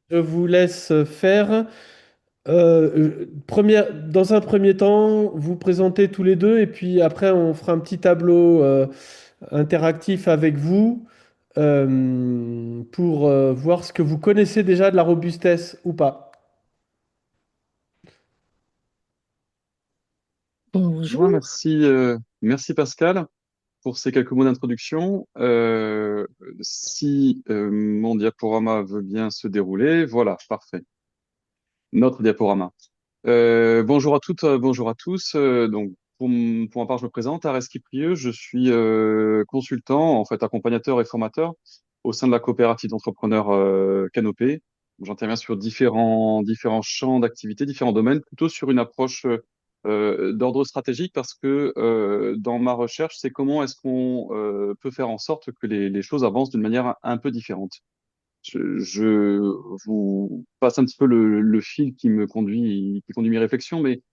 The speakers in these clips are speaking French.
Je vous laisse faire. Dans un premier temps, vous présentez tous les deux et puis après, on fera un petit tableau interactif avec vous pour voir ce que vous connaissez déjà de la robustesse ou pas. Ouais, Bonjour. merci Pascal pour ces quelques mots d'introduction. Si mon diaporama veut bien se dérouler, voilà, parfait. Notre diaporama. Bonjour à toutes, bonjour à tous. Pour ma part, je me présente, Arès Kiprieux. Je suis consultant, en fait, accompagnateur et formateur au sein de la coopérative d'entrepreneurs Canopée. J'interviens sur différents champs d'activité, différents domaines, plutôt sur une approche d'ordre stratégique parce que dans ma recherche, c'est comment est-ce qu'on peut faire en sorte que les choses avancent d'une manière un peu différente. Je vous passe un petit peu le fil qui conduit mes réflexions, mais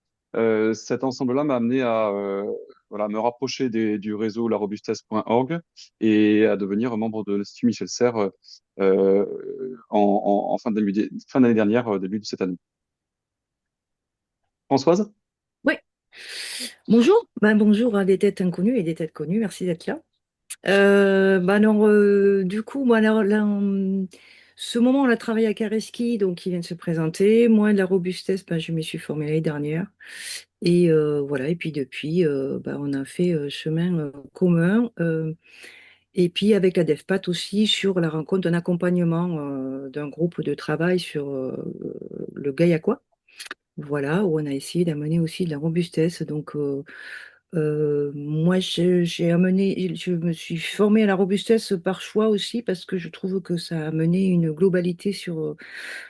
cet ensemble-là m'a amené à voilà, me rapprocher du réseau larobustesse.org et à devenir membre de l'Institut Michel Serres en fin d'année dernière, début de cette année. Françoise? Oui, bonjour. Bonjour à des têtes inconnues et des têtes connues. Merci d'être là. Du coup, ce moment, on a travaillé à Kareski, donc il vient de se présenter. Moi, de la robustesse, je me suis formée l'année dernière. Et voilà. Et puis depuis, on a fait chemin commun. Et puis avec la DEFPAT aussi sur la rencontre d'un accompagnement d'un groupe de travail sur le Gaillacois. Voilà, où on a essayé d'amener aussi de la robustesse. Moi, je me suis formée à la robustesse par choix aussi parce que je trouve que ça a amené une globalité sur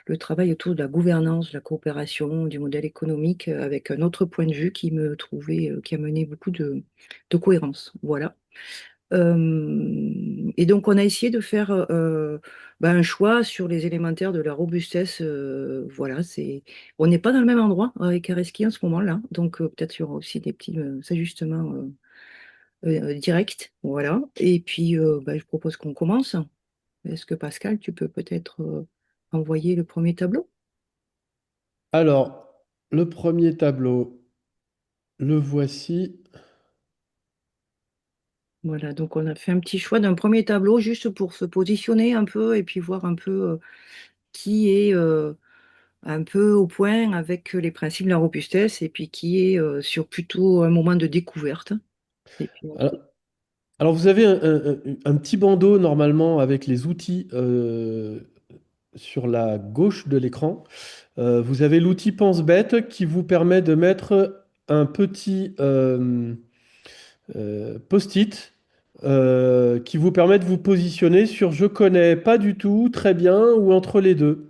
le travail autour de la gouvernance, de la coopération, du modèle économique, avec un autre point de vue qui me trouvait, qui a mené beaucoup de cohérence. Voilà. Et donc, on a essayé de faire un choix sur les élémentaires de la robustesse. Voilà, on n'est pas dans le même endroit avec Areski en ce moment-là. Donc, peut-être il y aura aussi des petits ajustements directs. Voilà. Et puis, je propose qu'on commence. Est-ce que Pascal, tu peux peut-être envoyer le premier tableau? Alors, le premier tableau, le voici. Voilà, donc on a fait un petit choix d'un premier tableau juste pour se positionner un peu et puis voir un peu qui est un peu au point avec les principes de la robustesse et puis qui est sur plutôt un moment de découverte. Et puis Alors, ensuite, alors, vous avez un petit bandeau normalement avec les outils sur la gauche de l'écran. Vous avez l'outil Pense-Bête qui vous permet de mettre un petit post-it qui vous permet de vous positionner sur je connais pas du tout, très bien ou entre les deux.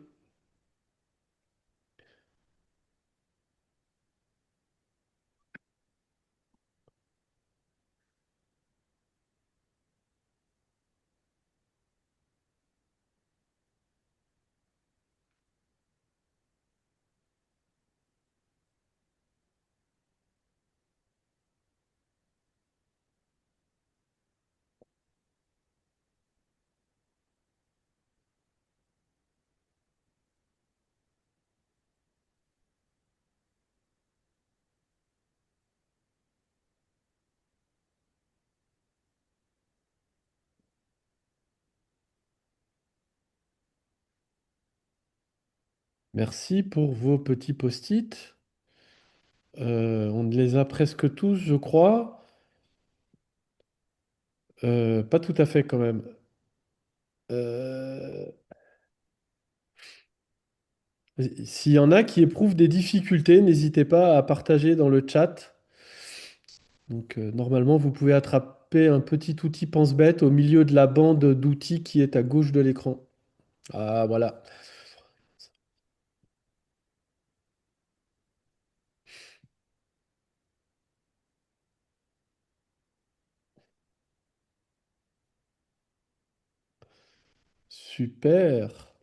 Merci pour vos petits post-it. On les a presque tous, je crois. Pas tout à fait quand même. Euh, S'il y en a qui éprouvent des difficultés, n'hésitez pas à partager dans le chat. Donc, normalement, vous pouvez attraper un petit outil pense-bête au milieu de la bande d'outils qui est à gauche de l'écran. Ah, voilà. Super.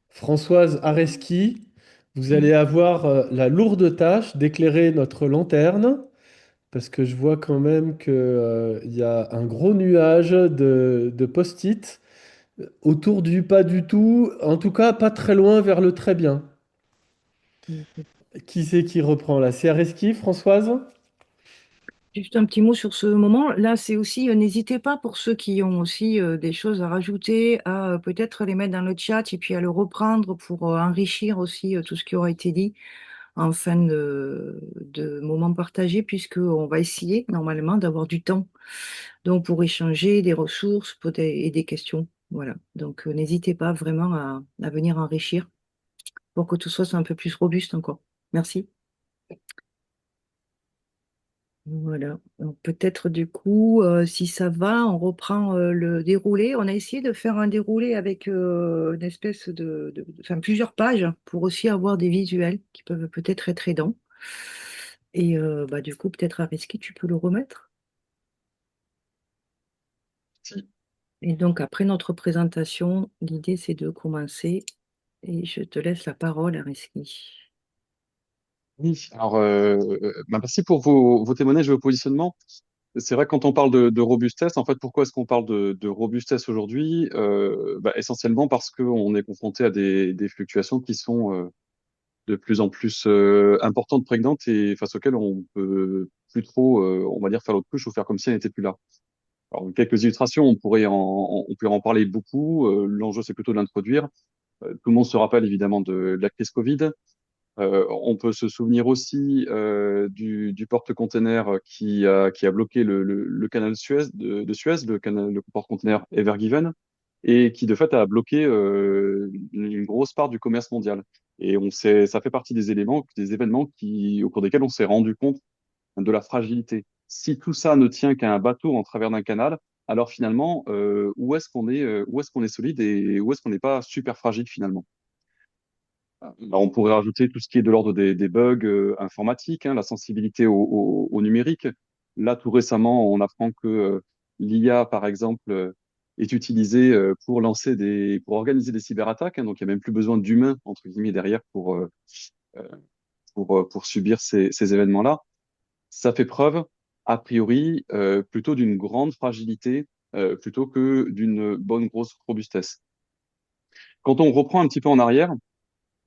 Françoise Areski, Vous allez avoir la lourde tâche d'éclairer notre lanterne, parce que je vois quand même que, il y a un gros nuage de post-it autour du pas du tout, en tout cas pas très loin vers le très bien. Mm. Qui c'est qui reprend là? C'est Areski, Françoise? Juste un petit mot sur ce moment. Là, c'est aussi, n'hésitez pas pour ceux qui ont aussi des choses à rajouter, à peut-être les mettre dans le chat et puis à le reprendre pour enrichir aussi tout ce qui aura été dit en fin de moment partagé, puisqu'on va essayer normalement d'avoir du temps donc pour échanger des ressources et des questions. Voilà. Donc, n'hésitez pas vraiment à venir enrichir pour que tout soit un peu plus robuste encore. Merci. Voilà. Donc, peut-être du coup, si ça va, on reprend le déroulé. On a essayé de faire un déroulé avec une espèce enfin, plusieurs pages pour aussi avoir des visuels qui peuvent peut-être être aidants. Et bah, du coup, peut-être Ariski, tu peux le remettre. Si. Et donc, après notre présentation, l'idée, c'est de commencer. Et je te laisse la parole, Ariski. Oui. Alors, bah, merci pour vos témoignages et vos positionnements. C'est vrai que quand on parle de robustesse, en fait, pourquoi est-ce qu'on parle de robustesse aujourd'hui? Bah, essentiellement parce qu'on est confronté à des fluctuations qui sont de plus en plus importantes, prégnantes et face auxquelles on peut plus trop, on va dire, faire l'autruche ou faire comme si elle n'était plus là. Alors, quelques illustrations, on pourrait en parler beaucoup. L'enjeu, c'est plutôt de l'introduire. Tout le monde se rappelle évidemment de la crise Covid. On peut se souvenir aussi du porte-container qui a bloqué le canal de Suez, le porte-container Ever Given, et qui de fait a bloqué une grosse part du commerce mondial. Et ça fait partie des événements au cours desquels on s'est rendu compte de la fragilité. Si tout ça ne tient qu'à un bateau en travers d'un canal, alors finalement, où est-ce qu'on est solide et où est-ce qu'on n'est pas super fragile finalement? Alors, on pourrait rajouter tout ce qui est de l'ordre des bugs informatiques, hein, la sensibilité au numérique. Là, tout récemment, on apprend que l'IA, par exemple, est utilisée pour organiser des cyberattaques, hein, donc il n'y a même plus besoin d'humains, entre guillemets, derrière euh, pour subir ces événements-là. Ça fait preuve, a priori, plutôt d'une grande fragilité plutôt que d'une bonne grosse robustesse. Quand on reprend un petit peu en arrière,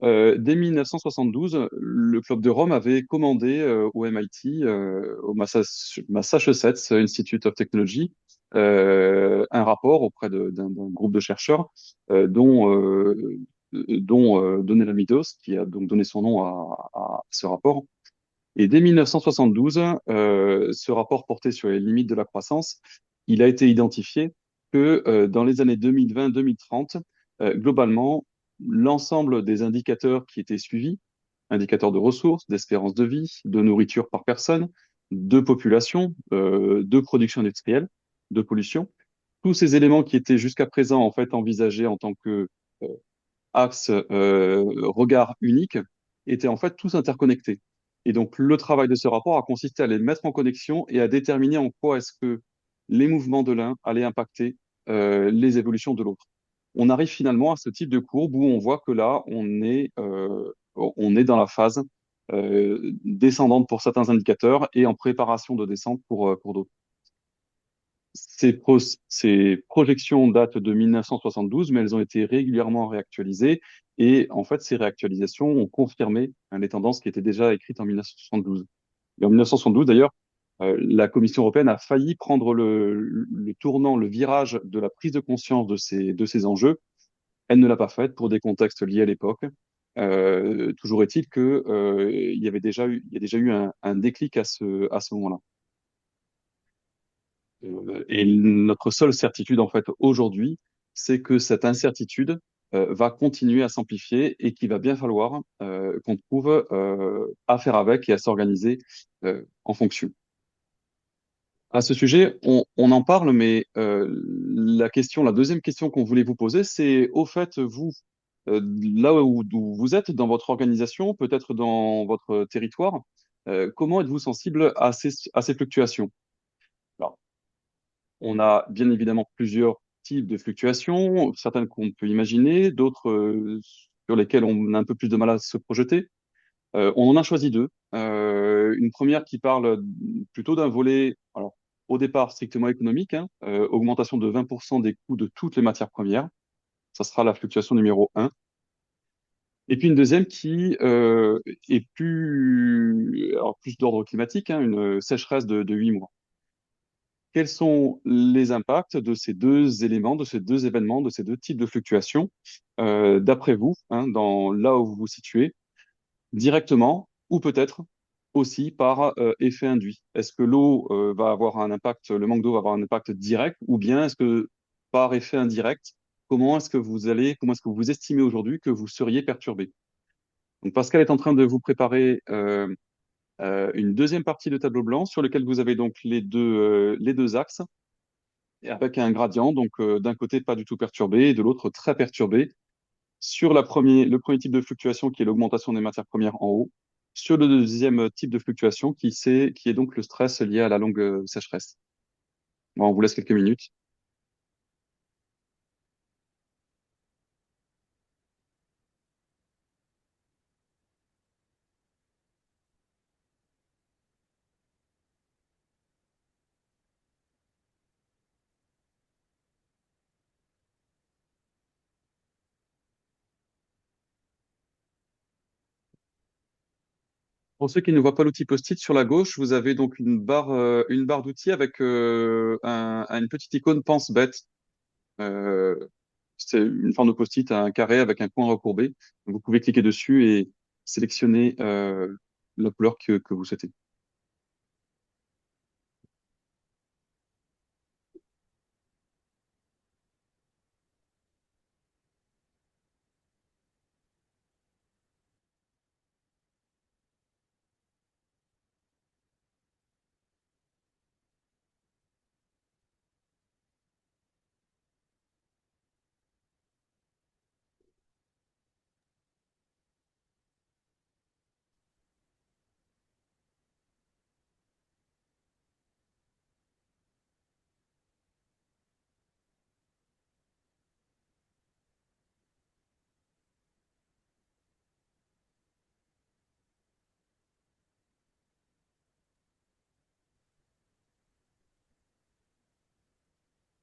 dès 1972, le Club de Rome avait commandé au MIT, au Massachusetts Institute of Technology, un rapport auprès d'un groupe de chercheurs dont Donella Meadows, qui a donc donné son nom à ce rapport. Et dès 1972, ce rapport portait sur les limites de la croissance. Il a été identifié que dans les années 2020-2030, globalement, l'ensemble des indicateurs qui étaient suivis, indicateurs de ressources, d'espérance de vie, de nourriture par personne, de population, de production industrielle, de pollution, tous ces éléments qui étaient jusqu'à présent en fait envisagés en tant que euh, axe regard unique étaient en fait tous interconnectés. Et donc le travail de ce rapport a consisté à les mettre en connexion et à déterminer en quoi est-ce que les mouvements de l'un allaient impacter les évolutions de l'autre. On arrive finalement à ce type de courbe où on voit que là, on est dans la phase descendante pour certains indicateurs et en préparation de descente pour d'autres. Ces projections datent de 1972, mais elles ont été régulièrement réactualisées. Et en fait, ces réactualisations ont confirmé hein, les tendances qui étaient déjà écrites en 1972. Et en 1972, d'ailleurs, la Commission européenne a failli prendre le tournant, le virage de la prise de conscience de ces enjeux. Elle ne l'a pas faite pour des contextes liés à l'époque. Toujours est-il que, il y a déjà eu un déclic à ce moment-là. Et notre seule certitude, en fait, aujourd'hui, c'est que cette incertitude va continuer à s'amplifier et qu'il va bien falloir qu'on trouve à faire avec et à s'organiser en fonction. À ce sujet, on en parle, mais la deuxième question qu'on voulait vous poser, c'est au fait, vous, là où vous êtes dans votre organisation, peut-être dans votre territoire, comment êtes-vous sensible à ces fluctuations? Alors, on a bien évidemment plusieurs types de fluctuations, certaines qu'on peut imaginer, d'autres sur lesquels on a un peu plus de mal à se projeter. On en a choisi deux. Une première qui parle plutôt d'un volet, alors au départ strictement économique, hein, augmentation de 20% des coûts de toutes les matières premières. Ça sera la fluctuation numéro un. Et puis une deuxième qui est plus d'ordre climatique, hein, une sécheresse de 8 mois. Quels sont les impacts de ces deux éléments, de ces deux événements, de ces deux types de fluctuations, d'après vous, hein, dans là où vous vous situez, directement ou peut-être aussi par effet induit? Est-ce que l'eau va avoir un impact, le manque d'eau va avoir un impact direct, ou bien est-ce que par effet indirect, comment est-ce que vous estimez aujourd'hui que vous seriez perturbé? Donc Pascal est en train de vous préparer une deuxième partie de tableau blanc sur lequel vous avez donc les deux axes et avec un gradient, donc d'un côté pas du tout perturbé et de l'autre très perturbé sur le premier type de fluctuation qui est l'augmentation des matières premières en haut, sur le deuxième type de fluctuation qui est donc le stress lié à la longue sécheresse. Bon, on vous laisse quelques minutes. Pour ceux qui ne voient pas l'outil post-it, sur la gauche, vous avez donc une barre d'outils avec une petite icône pense-bête. Euh, c'est une forme de post-it, un carré avec un coin recourbé. Donc, vous pouvez cliquer dessus et sélectionner la couleur que vous souhaitez.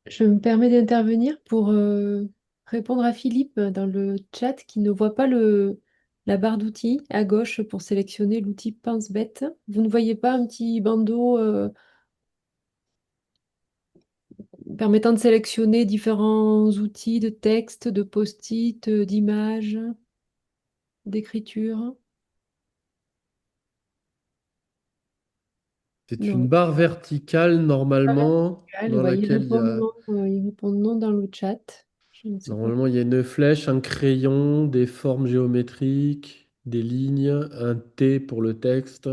Je me permets d'intervenir pour répondre à Philippe dans le chat qui ne voit pas la barre d'outils à gauche pour sélectionner l'outil Pense-Bête. Vous ne voyez pas un petit bandeau permettant de sélectionner différents outils de texte, de post-it, d'images, d'écriture? C'est une Non. barre verticale Pas normalement vertical. dans Bah, laquelle il répond non dans le chat. Je ne sais pas. il y a une flèche, un crayon, des formes géométriques, des lignes, un T pour le texte.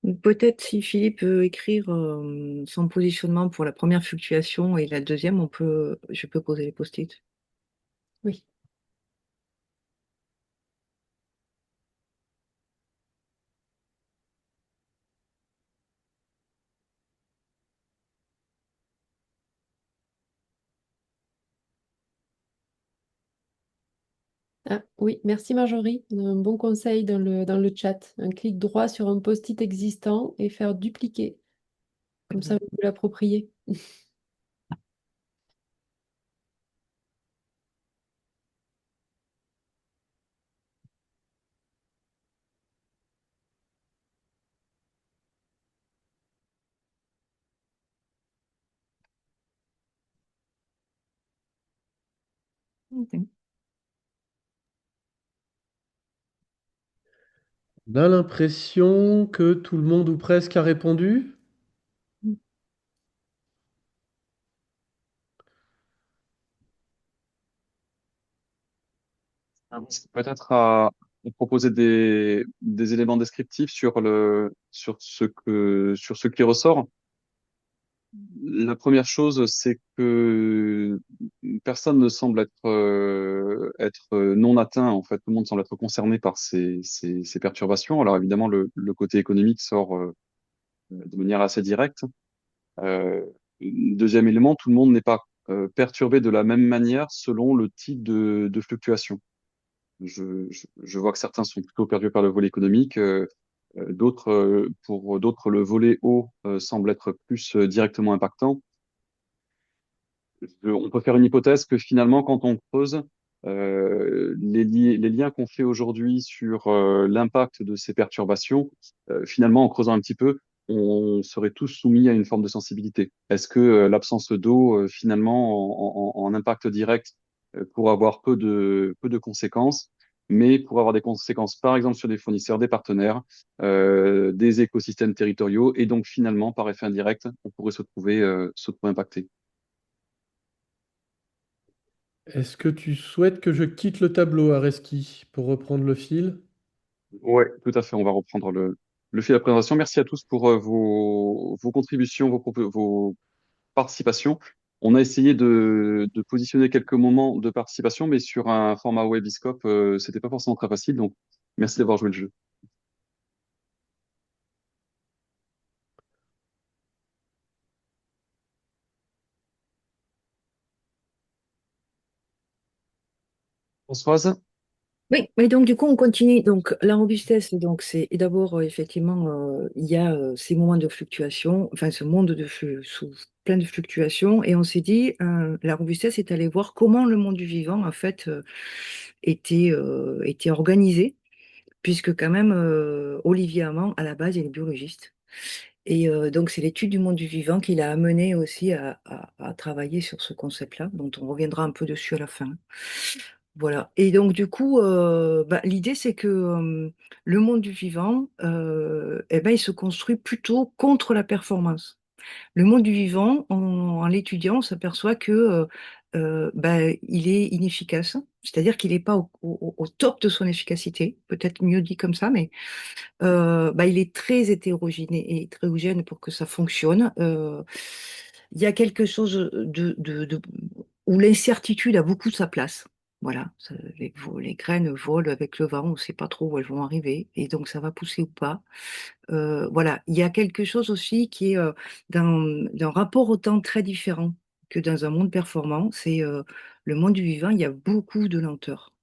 Donc, peut-être si Philippe veut écrire son positionnement pour la première fluctuation et la deuxième, je peux poser les post-it. Oui. Ah, oui, merci Marjorie. On a un bon conseil dans le chat. Un clic droit sur un post-it existant et faire dupliquer. Comme ça, vous pouvez l'approprier. Ok. On a l'impression que tout le monde ou presque a répondu. Peut-être à proposer des éléments descriptifs sur ce qui ressort. La première chose, c'est que personne ne semble être non atteint. En fait, tout le monde semble être concerné par ces perturbations. Alors évidemment, le côté économique sort de manière assez directe. Deuxième élément, tout le monde n'est pas perturbés de la même manière selon le type de fluctuation. Je vois que certains sont plutôt perdus par le volet économique, pour d'autres, le volet haut semble être plus directement impactant. On peut faire une hypothèse que finalement, quand on creuse, les liens qu'on fait aujourd'hui sur l'impact de ces perturbations, finalement, en creusant un petit peu, on serait tous soumis à une forme de sensibilité. Est-ce que l'absence d'eau, finalement, en impact direct, pourrait avoir peu de conséquences, mais pourrait avoir des conséquences, par exemple, sur des fournisseurs, des partenaires, des écosystèmes territoriaux, et donc finalement, par effet indirect, on pourrait se trouver impacté. Est-ce que tu souhaites que je quitte le tableau, Areski, pour reprendre le fil? Ouais, tout à fait. On va reprendre le fil de la présentation. Merci à tous pour vos contributions, vos participations. On a essayé de positionner quelques moments de participation, mais sur un format Webiscope, c'était pas forcément très facile. Donc, merci d'avoir joué le jeu. Françoise? Oui, mais donc du coup on continue. Donc la robustesse, donc c'est et d'abord effectivement il y a ces moments de fluctuation, enfin ce monde sous plein de fluctuations, et on s'est dit la robustesse est allée voir comment le monde du vivant en fait était organisé, puisque quand même Olivier Amand à la base il est biologiste. Et donc, c'est l'étude du monde du vivant qui l'a amené aussi à travailler sur ce concept-là, dont on reviendra un peu dessus à la fin. Voilà. Et donc, du coup, bah, l'idée, c'est que le monde du vivant, eh ben, il se construit plutôt contre la performance. Le monde du vivant, en l'étudiant, on s'aperçoit que bah, il est inefficace, c'est-à-dire qu'il n'est pas au top de son efficacité, peut-être mieux dit comme ça, mais bah, il est très hétérogène et hétérogène pour que ça fonctionne. Il y a quelque chose où l'incertitude a beaucoup de sa place. Voilà, les graines volent avec le vent, on ne sait pas trop où elles vont arriver, et donc ça va pousser ou pas. Voilà, il y a quelque chose aussi qui est d'un rapport au temps très différent que dans un monde performant. C'est le monde du vivant, il y a beaucoup de lenteur.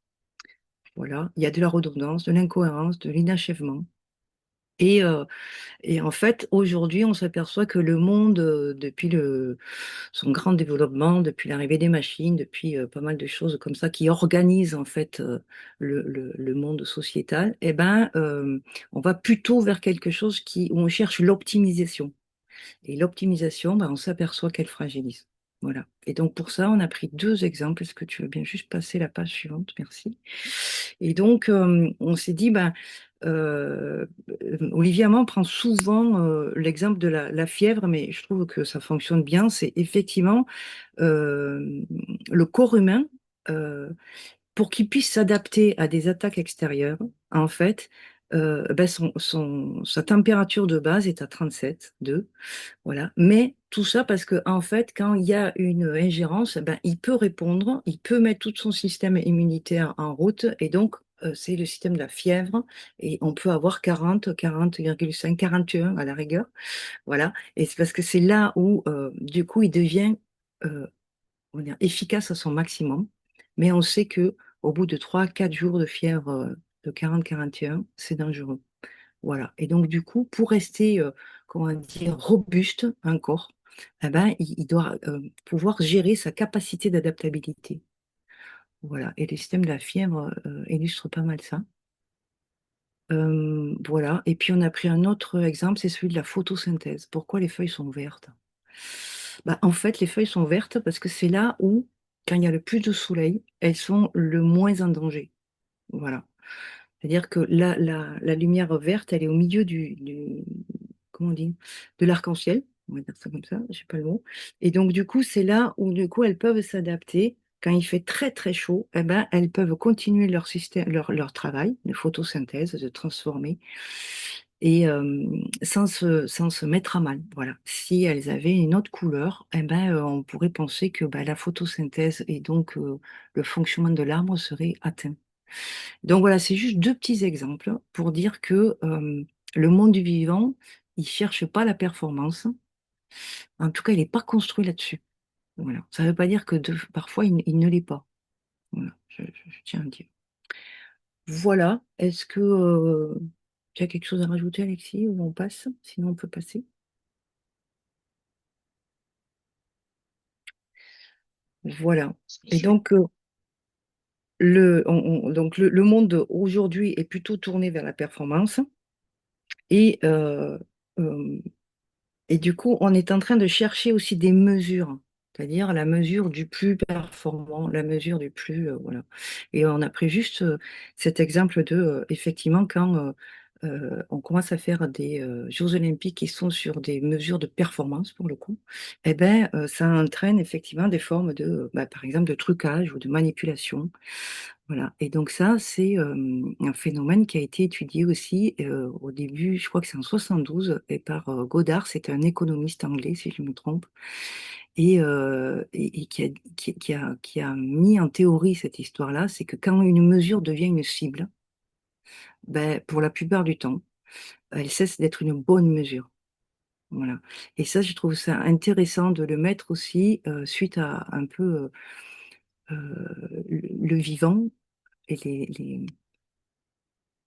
Voilà, il y a de la redondance, de l'incohérence, de l'inachèvement. Et, euh, et en fait, aujourd'hui, on s'aperçoit que le monde, depuis son grand développement, depuis l'arrivée des machines, depuis pas mal de choses comme ça qui organisent en fait le monde sociétal, eh ben, on va plutôt vers quelque chose où on cherche l'optimisation. Et l'optimisation, ben, on s'aperçoit qu'elle fragilise. Voilà. Et donc pour ça, on a pris deux exemples. Est-ce que tu veux bien juste passer la page suivante? Merci. Et donc, on s'est dit, ben, Olivier Hamon prend souvent l'exemple de la fièvre, mais je trouve que ça fonctionne bien. C'est effectivement euh, le corps humain, euh, pour qu'il puisse s'adapter à des attaques extérieures, en fait, ben sa température de base est à 37,2. Voilà. Mais tout ça parce que, en fait, quand il y a une ingérence, ben, il peut répondre, il peut mettre tout son système immunitaire en route, et donc, c'est le système de la fièvre, et on peut avoir 40, 40,5, 41 à la rigueur. Voilà. Et c'est parce que c'est là où, du coup, il devient euh, on va dire, efficace à son maximum. Mais on sait que au bout de 3, 4 jours de fièvre de 40, 41, c'est dangereux. Voilà. Et donc, du coup, pour rester, comment dire, robuste, un corps, eh ben, il doit pouvoir gérer sa capacité d'adaptabilité. Voilà. Et le système de la fièvre illustre pas mal ça. Voilà. Et puis, on a pris un autre exemple, c'est celui de la photosynthèse. Pourquoi les feuilles sont vertes? Bah, en fait, les feuilles sont vertes parce que c'est là où, quand il y a le plus de soleil, elles sont le moins en danger. Voilà. C'est-à-dire que la lumière verte, elle est au milieu comment on dit, de l'arc-en-ciel, on va dire ça comme ça, je sais pas le mot. Et donc, du coup, c'est là où, du coup, elles peuvent s'adapter. Quand il fait très, très chaud, eh ben, elles peuvent continuer leur système, leur travail de photosynthèse, de transformer, et sans se mettre à mal. Voilà. Si elles avaient une autre couleur, eh ben, on pourrait penser que bah, la photosynthèse et donc le fonctionnement de l'arbre serait atteint. Donc voilà, c'est juste deux petits exemples pour dire que le monde du vivant, il cherche pas la performance. En tout cas, il n'est pas construit là-dessus. Voilà. Ça ne veut pas dire que parfois il ne l'est pas. Voilà, je tiens à le dire. Voilà. Est-ce que tu as quelque chose à rajouter, Alexis, ou on passe? Sinon, on peut passer. Voilà. Et Su- donc, donc le monde aujourd'hui est plutôt tourné vers la performance. Et, euh, et du coup, on est en train de chercher aussi des mesures, c'est-à-dire la mesure du plus performant, la mesure du plus, voilà. Et on a pris juste cet exemple de, effectivement, quand on commence à faire des Jeux Olympiques qui sont sur des mesures de performance, pour le coup, eh ben, ça entraîne effectivement des formes de, bah, par exemple, de trucage ou de manipulation. Voilà. Et donc ça, c'est un phénomène qui a été étudié aussi au début, je crois que c'est en 72, et par Goddard, c'est un économiste anglais, si je me trompe, et qui a mis en théorie cette histoire-là, c'est que quand une mesure devient une cible, ben, pour la plupart du temps, elle cesse d'être une bonne mesure. Voilà. Et ça, je trouve ça intéressant de le mettre aussi suite à un peu le vivant et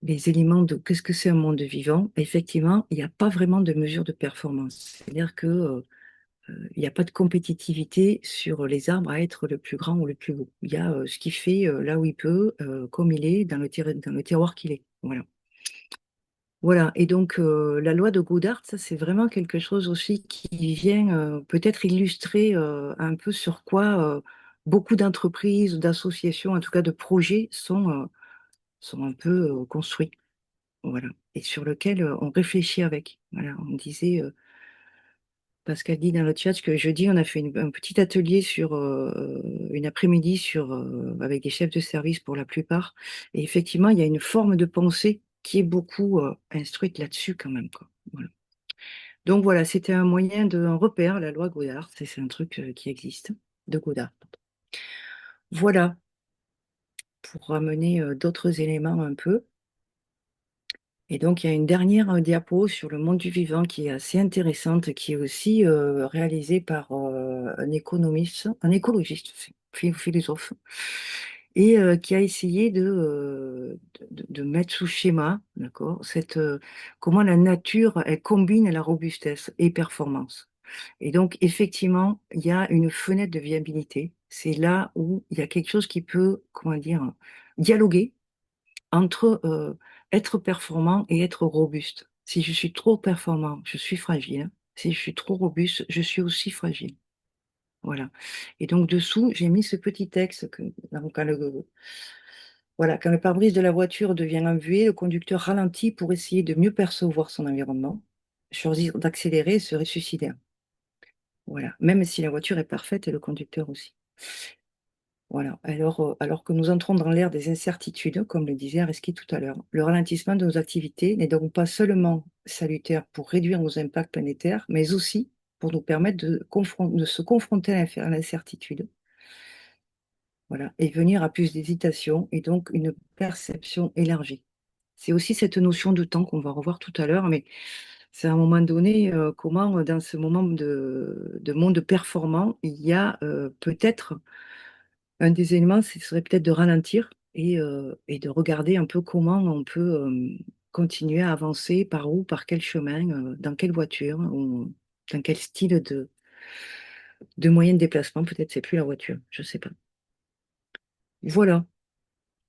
les éléments de qu'est-ce que c'est un monde vivant, effectivement, il n'y a pas vraiment de mesure de performance. C'est-à-dire que il n'y a pas de compétitivité sur les arbres à être le plus grand ou le plus beau. Il y a ce qu'il fait là où il peut, comme il est, dans le terroir qu'il est. Voilà. Voilà. Et donc, la loi de Goddard, ça, c'est vraiment quelque chose aussi qui vient peut-être illustrer un peu sur quoi beaucoup d'entreprises, d'associations, en tout cas de projets, sont un peu construits. Voilà. Et sur lequel on réfléchit avec. Voilà. On disait, Pascal dit dans le chat que jeudi, on a fait un petit atelier sur une après-midi avec des chefs de service pour la plupart. Et effectivement, il y a une forme de pensée qui est beaucoup instruite là-dessus quand même, quoi. Voilà. Donc voilà, c'était un moyen un repère, la loi Goddard. C'est un truc qui existe, de Goddard. Voilà, pour ramener d'autres éléments un peu. Et donc, il y a une dernière diapo sur le monde du vivant qui est assez intéressante, qui est aussi réalisée par un économiste, un écologiste, philosophe, et qui a essayé de mettre sous schéma, d'accord, comment la nature, elle combine la robustesse et performance. Et donc, effectivement, il y a une fenêtre de viabilité. C'est là où il y a quelque chose qui peut, comment dire, dialoguer entre être performant et être robuste. Si je suis trop performant, je suis fragile. Si je suis trop robuste, je suis aussi fragile. Voilà. Et donc dessous, j'ai mis ce petit texte que donc, voilà, quand le pare-brise de la voiture devient embué, le conducteur ralentit pour essayer de mieux percevoir son environnement, choisir d'accélérer et se suicidaire. Voilà. Même si la voiture est parfaite et le conducteur aussi. Voilà. Alors que nous entrons dans l'ère des incertitudes, comme le disait Areski tout à l'heure, le ralentissement de nos activités n'est donc pas seulement salutaire pour réduire nos impacts planétaires, mais aussi pour nous permettre de se confronter à l'incertitude, voilà, et venir à plus d'hésitation et donc une perception élargie. C'est aussi cette notion de temps qu'on va revoir tout à l'heure, mais c'est à un moment donné comment, dans ce moment de monde performant, il y a peut-être un des éléments, ce serait peut-être de ralentir et de regarder un peu comment on peut continuer à avancer, par où, par quel chemin, dans quelle voiture, ou dans quel style de moyen de déplacement. Peut-être c'est plus la voiture, je sais pas. Voilà.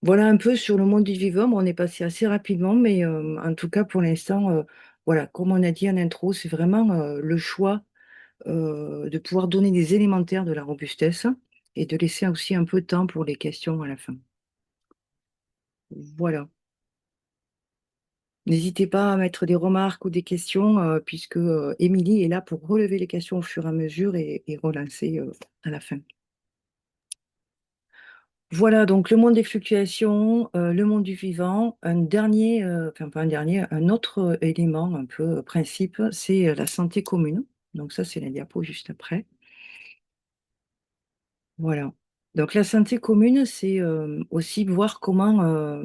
Voilà un peu sur le monde du vivant. Bon, on est passé assez rapidement, mais en tout cas pour l'instant, voilà, comme on a dit en intro, c'est vraiment le choix de pouvoir donner des élémentaires de la robustesse et de laisser aussi un peu de temps pour les questions à la fin. Voilà. N'hésitez pas à mettre des remarques ou des questions, puisque Émilie est là pour relever les questions au fur et à mesure et relancer à la fin. Voilà, donc le monde des fluctuations, le monde du vivant. Un dernier, enfin pas un dernier, un autre élément, un peu principe, c'est la santé commune. Donc ça, c'est la diapo juste après. Voilà. Donc la santé commune, c'est aussi voir comment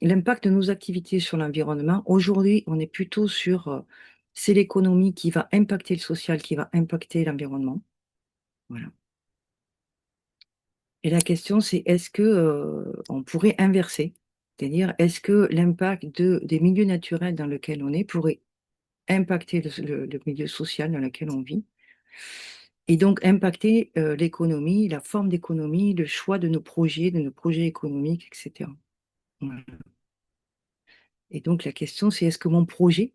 l'impact de nos activités sur l'environnement. Aujourd'hui, on est plutôt sur c'est l'économie qui va impacter le social, qui va impacter l'environnement. Voilà. Et la question, c'est est-ce que on pourrait inverser? C'est-à-dire, est-ce que l'impact des milieux naturels dans lesquels on est pourrait impacter le milieu social dans lequel on vit et donc impacter l'économie, la forme d'économie, le choix de nos projets économiques, etc. Voilà. Et donc la question, c'est est-ce que mon projet,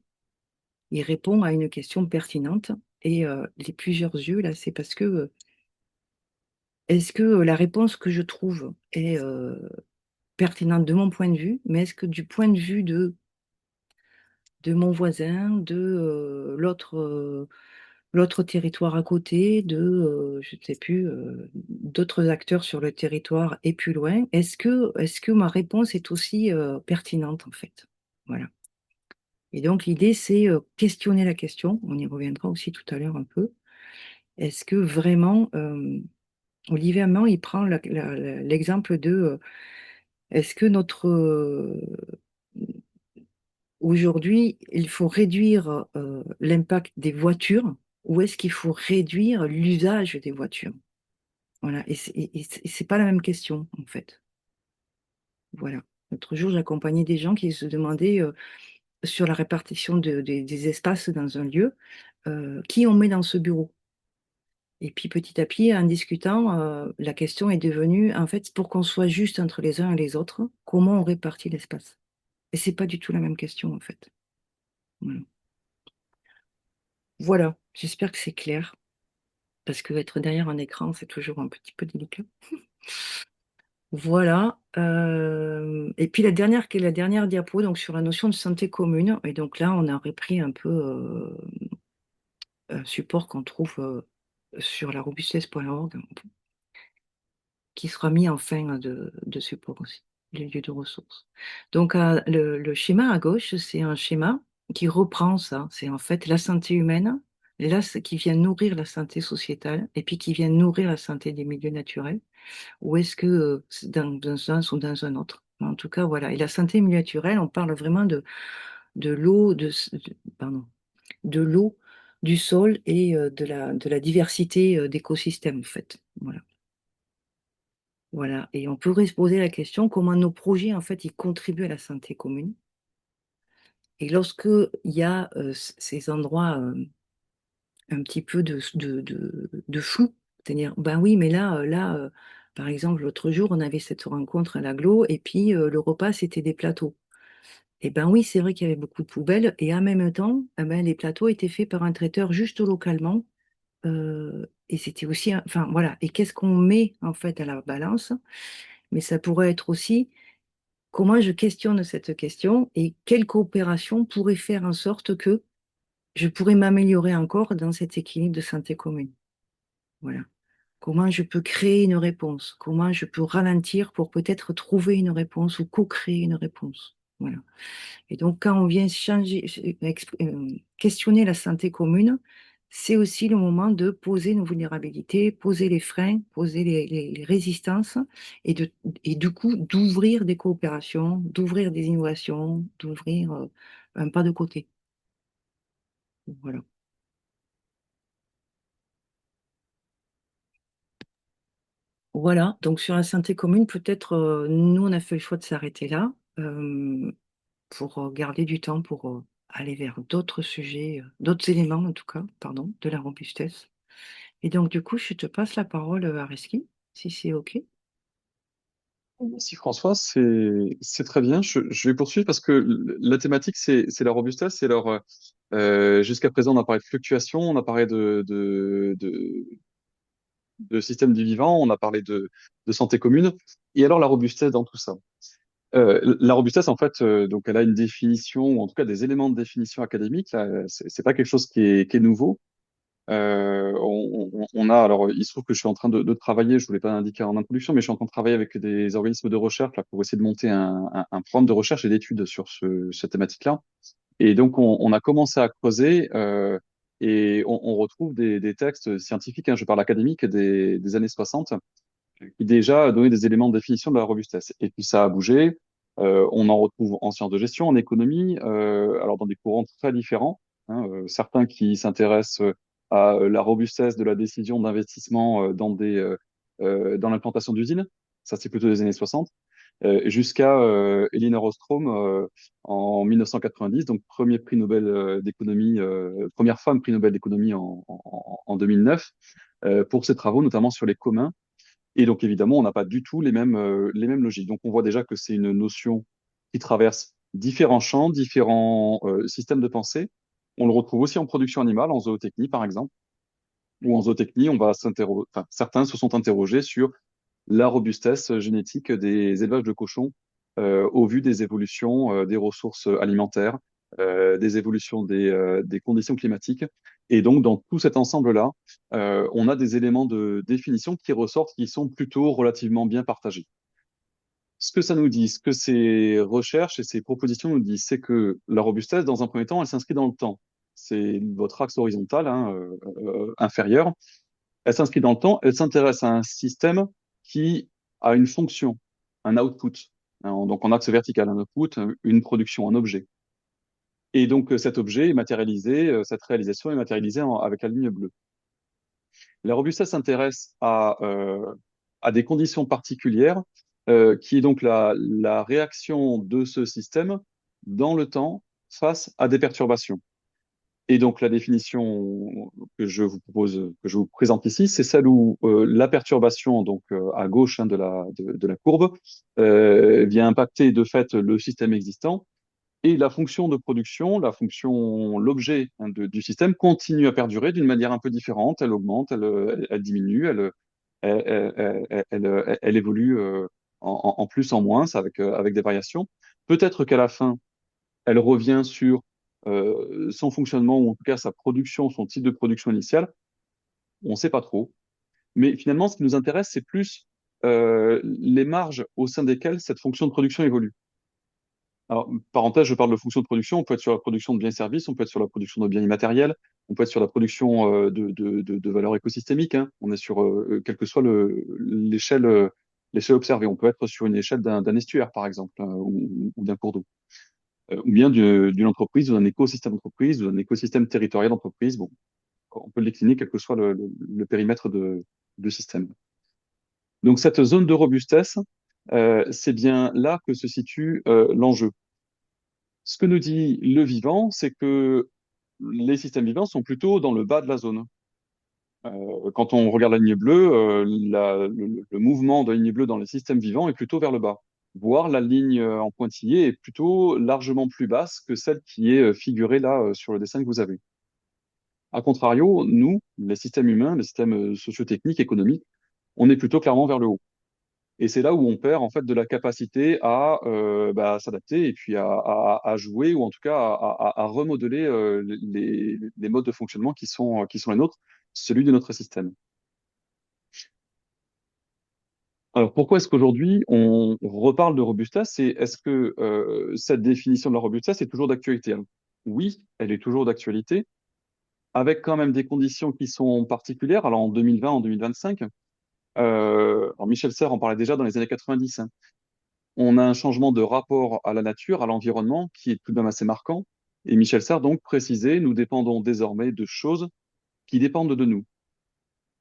il répond à une question pertinente? Et les plusieurs yeux, là, c'est parce que est-ce que la réponse que je trouve est pertinente de mon point de vue, mais est-ce que du point de vue de mon voisin, de l'autre territoire à côté, je ne sais plus, d'autres acteurs sur le territoire et plus loin, est-ce que ma réponse est aussi pertinente en fait? Voilà. Et donc l'idée, c'est questionner la question, on y reviendra aussi tout à l'heure un peu. Est-ce que vraiment, Olivier Hamon, il prend l'exemple de est-ce que aujourd'hui, il faut réduire l'impact des voitures ou est-ce qu'il faut réduire l'usage des voitures? Voilà, et c'est pas la même question en fait. Voilà. L'autre jour, j'accompagnais des gens qui se demandaient sur la répartition des espaces dans un lieu, qui on met dans ce bureau. Et puis petit à petit, en discutant, la question est devenue, en fait, pour qu'on soit juste entre les uns et les autres, comment on répartit l'espace? Et c'est pas du tout la même question, en fait. Voilà. Voilà. J'espère que c'est clair, parce que être derrière un écran, c'est toujours un petit peu délicat. Voilà. Et puis la dernière diapo, donc sur la notion de santé commune. Et donc là, on a repris un peu un support qu'on trouve sur la robustesse.org, qui sera mis en fin de support aussi, les lieux de ressources. Donc, le schéma à gauche, c'est un schéma qui reprend ça. C'est en fait la santé humaine, là, qui vient nourrir la santé sociétale, et puis qui vient nourrir la santé des milieux naturels. Ou est-ce que c'est dans un sens ou dans un autre? En tout cas, voilà. Et la santé milieu naturel, on parle vraiment de l'eau, pardon, de l'eau, du sol et de la diversité d'écosystèmes, en fait. Voilà. Voilà. Et on pourrait se poser la question comment nos projets, en fait, ils contribuent à la santé commune. Et lorsque il y a ces endroits un petit peu de flou, c'est-à-dire, ben oui, mais là, par exemple, l'autre jour, on avait cette rencontre à l'agglo, et puis le repas, c'était des plateaux. Et ben oui, c'est vrai qu'il y avait beaucoup de poubelles, et en même temps, eh ben, les plateaux étaient faits par un traiteur juste localement. Et c'était aussi, enfin voilà. Et qu'est-ce qu'on met en fait à la balance? Mais ça pourrait être aussi comment je questionne cette question et quelle coopération pourrait faire en sorte que je pourrais m'améliorer encore dans cet équilibre de santé commune. Voilà. Comment je peux créer une réponse? Comment je peux ralentir pour peut-être trouver une réponse ou co-créer une réponse? Voilà. Et donc, quand on vient questionner la santé commune, c'est aussi le moment de poser nos vulnérabilités, poser les freins, poser les résistances et du coup d'ouvrir des coopérations, d'ouvrir des innovations, d'ouvrir un pas de côté. Voilà. Voilà. Donc, sur la santé commune, peut-être nous, on a fait le choix de s'arrêter là pour garder du temps pour aller vers d'autres sujets, d'autres éléments en tout cas, pardon, de la robustesse. Et donc, du coup, je te passe la parole à Reski, si c'est OK. Merci François, c'est très bien. Je vais poursuivre parce que la thématique c'est la robustesse. Et alors jusqu'à présent on a parlé de fluctuation, on a parlé de système du vivant, on a parlé de santé commune. Et alors la robustesse dans tout ça. La robustesse, en fait, donc elle a une définition, ou en tout cas des éléments de définition académique. Là, c'est pas quelque chose qui est nouveau. On a, alors, il se trouve que je suis en train de travailler, je voulais pas l'indiquer en introduction, mais je suis en train de travailler avec des organismes de recherche là, pour essayer de monter un programme de recherche et d'études sur cette thématique-là. Et donc, on a commencé à creuser et on retrouve des textes scientifiques, hein, je parle académique, des années 60 qui déjà donnait des éléments de définition de la robustesse. Et puis ça a bougé. On en retrouve en sciences de gestion, en économie, alors dans des courants très différents. Hein, certains qui s'intéressent à la robustesse de la décision d'investissement dans dans l'implantation d'usines. Ça, c'est plutôt des années 60. Jusqu'à Elinor Ostrom en 1990, donc premier prix Nobel d'économie, première femme prix Nobel d'économie en 2009, pour ses travaux, notamment sur les communs. Et donc, évidemment, on n'a pas du tout les mêmes logiques. Donc, on voit déjà que c'est une notion qui traverse différents champs, différents systèmes de pensée. On le retrouve aussi en production animale, en zootechnie, par exemple, où en zootechnie, on va enfin, certains se sont interrogés sur la robustesse génétique des élevages de cochons au vu des évolutions des ressources alimentaires, des évolutions des conditions climatiques. Et donc, dans tout cet ensemble-là, on a des éléments de définition qui ressortent, qui sont plutôt relativement bien partagés. Ce que ça nous dit, ce que ces recherches et ces propositions nous disent, c'est que la robustesse, dans un premier temps, elle s'inscrit dans le temps. C'est votre axe horizontal, hein, inférieur. Elle s'inscrit dans le temps, elle s'intéresse à un système qui a une fonction, un output, hein, donc en axe vertical, un output, une production, un objet. Et donc cet objet est matérialisé, cette réalisation est matérialisée avec la ligne bleue. La robustesse s'intéresse à des conditions particulières, qui est donc la réaction de ce système dans le temps face à des perturbations. Et donc la définition que je vous propose, que je vous présente ici, c'est celle où la perturbation, donc à gauche hein, de la courbe, vient impacter de fait le système existant et la fonction de production, l'objet hein, du système continue à perdurer d'une manière un peu différente. Elle augmente, elle diminue, elle évolue en plus, en moins, avec des variations. Peut-être qu'à la fin, elle revient sur son fonctionnement ou en tout cas sa production, son type de production initial. On ne sait pas trop. Mais finalement, ce qui nous intéresse, c'est plus les marges au sein desquelles cette fonction de production évolue. Alors, parenthèse, je parle de fonction de production. On peut être sur la production de biens et services, on peut être sur la production de biens immatériels, on peut être sur la production de valeurs écosystémiques. Hein. On est sur, quelle que soit l'échelle observée. On peut être sur une échelle d'un estuaire, par exemple, ou d'un cours d'eau. Ou bien d'une entreprise, ou d'un écosystème d'entreprise, ou d'un écosystème territorial d'entreprise. Bon, on peut le décliner quel que soit le périmètre de système. Donc cette zone de robustesse, c'est bien là que se situe l'enjeu. Ce que nous dit le vivant, c'est que les systèmes vivants sont plutôt dans le bas de la zone. Quand on regarde la ligne bleue, le mouvement de la ligne bleue dans les systèmes vivants est plutôt vers le bas. Voire la ligne en pointillé est plutôt largement plus basse que celle qui est figurée là sur le dessin que vous avez. A contrario, nous, les systèmes humains, les systèmes socio-techniques, économiques, on est plutôt clairement vers le haut. Et c'est là où on perd en fait de la capacité à s'adapter et puis à jouer ou en tout cas à remodeler les modes de fonctionnement qui sont les nôtres, celui de notre système. Alors pourquoi est-ce qu'aujourd'hui on reparle de robustesse et est-ce que cette définition de la robustesse est toujours d'actualité? Alors, oui, elle est toujours d'actualité, avec quand même des conditions qui sont particulières. Alors en 2020, en 2025, alors Michel Serres en parlait déjà dans les années 90. Hein. On a un changement de rapport à la nature, à l'environnement, qui est tout de même assez marquant. Et Michel Serres donc précisait, nous dépendons désormais de choses qui dépendent de nous.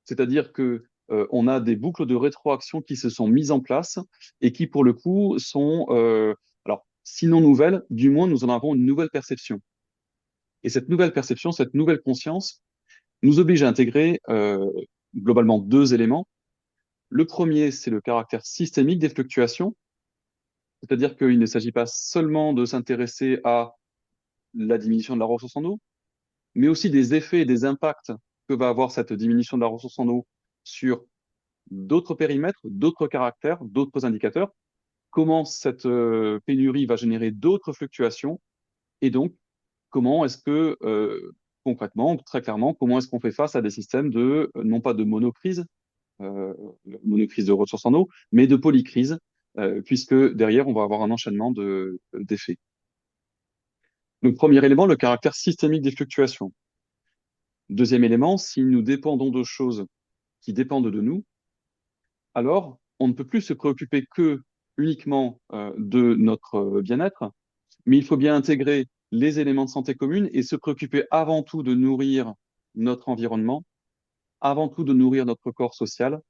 C'est-à-dire que on a des boucles de rétroaction qui se sont mises en place et qui, pour le coup, sont, alors, sinon nouvelles, du moins nous en avons une nouvelle perception. Et cette nouvelle perception, cette nouvelle conscience, nous oblige à intégrer globalement deux éléments. Le premier, c'est le caractère systémique des fluctuations, c'est-à-dire qu'il ne s'agit pas seulement de s'intéresser à la diminution de la ressource en eau, mais aussi des effets et des impacts que va avoir cette diminution de la ressource en eau sur d'autres périmètres, d'autres caractères, d'autres indicateurs, comment cette pénurie va générer d'autres fluctuations, et donc comment est-ce que, concrètement, très clairement, comment est-ce qu'on fait face à des systèmes de, non pas de euh, monocrise de ressources en eau, mais de polycrise, puisque derrière, on va avoir un enchaînement d'effets. Donc, premier élément, le caractère systémique des fluctuations. Deuxième élément, si nous dépendons de choses qui dépendent de nous, alors on ne peut plus se préoccuper que uniquement de notre bien-être, mais il faut bien intégrer les éléments de santé commune et se préoccuper avant tout de nourrir notre environnement, avant tout de nourrir notre corps social,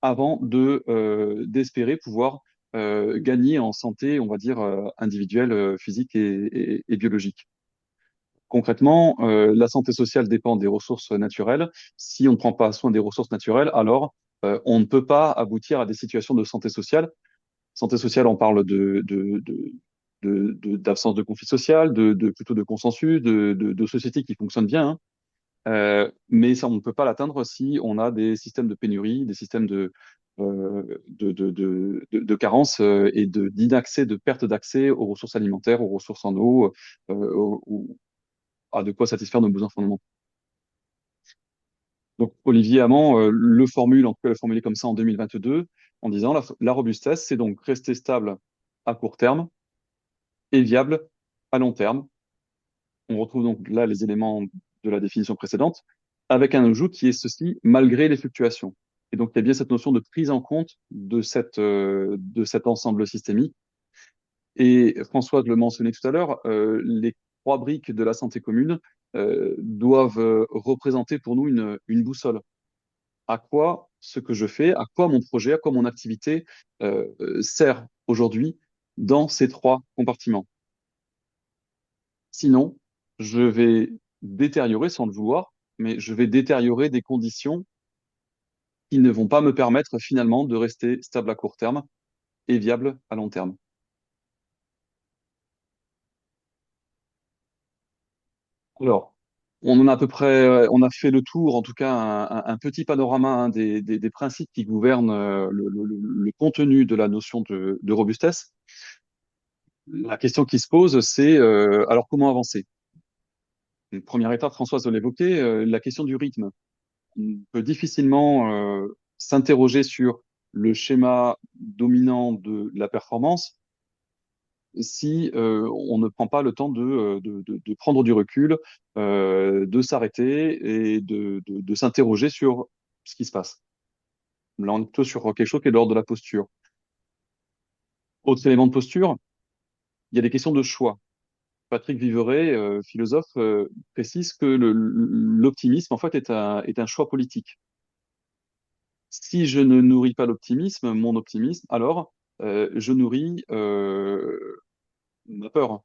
avant d'espérer pouvoir gagner en santé, on va dire, individuelle, physique et biologique. Concrètement, la santé sociale dépend des ressources naturelles. Si on ne prend pas soin des ressources naturelles, alors on ne peut pas aboutir à des situations de santé sociale. Santé sociale, on parle d'absence de conflit social, plutôt de consensus, de société qui fonctionne bien, hein. Mais ça, on ne peut pas l'atteindre si on a des systèmes de pénurie, des systèmes de carence et d'inaccès, de perte d'accès aux ressources alimentaires, aux ressources en eau, à de quoi satisfaire nos besoins fondamentaux. Donc, Olivier Hamon le formule, en tout cas le formulé comme ça en 2022, en disant la robustesse, c'est donc rester stable à court terme et viable à long terme. On retrouve donc là les éléments de la définition précédente, avec un ajout qui est ceci, malgré les fluctuations. Et donc, il y a bien cette notion de prise en compte de cet ensemble systémique. Et Françoise le mentionnait tout à l'heure, les trois briques de la santé commune doivent représenter pour nous une boussole. À quoi ce que je fais, à quoi mon projet, à quoi mon activité sert aujourd'hui dans ces trois compartiments. Sinon, je vais détériorer sans le vouloir, mais je vais détériorer des conditions qui ne vont pas me permettre finalement de rester stable à court terme et viable à long terme. Alors, on en a à peu près, on a fait le tour, en tout cas un petit panorama hein, des principes qui gouvernent le contenu de la notion de robustesse. La question qui se pose, c'est alors comment avancer? Une première étape, Françoise l'évoquait, la question du rythme. On peut difficilement s'interroger sur le schéma dominant de la performance si on ne prend pas le temps de prendre du recul, de s'arrêter et de s'interroger sur ce qui se passe. Là, on est plutôt sur quelque chose qui est de l'ordre de la posture. Autre élément de posture, il y a des questions de choix. Patrick Viveret, philosophe, précise que l'optimisme, en fait, est un choix politique. Si je ne nourris pas l'optimisme, mon optimisme, alors je nourris ma peur.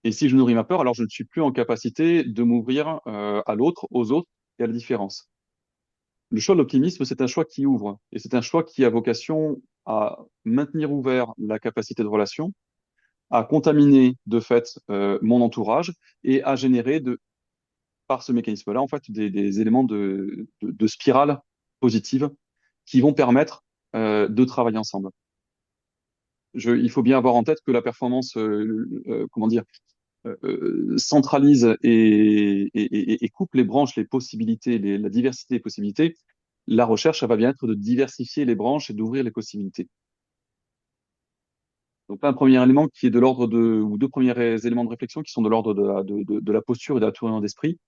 Et si je nourris ma peur, alors je ne suis plus en capacité de m'ouvrir à l'autre, aux autres et à la différence. Le choix de l'optimisme, c'est un choix qui ouvre et c'est un choix qui a vocation à maintenir ouvert la capacité de relation, à contaminer de fait mon entourage et à générer par ce mécanisme-là en fait des éléments de spirale positive qui vont permettre de travailler ensemble. Il faut bien avoir en tête que la performance, comment dire, centralise et coupe les branches, les possibilités, la diversité des possibilités. La recherche, ça va bien être de diversifier les branches et d'ouvrir les possibilités. Donc, là, un premier élément qui est de l'ordre ou deux premiers éléments de réflexion qui sont de l'ordre de la posture et de la tournure d'esprit.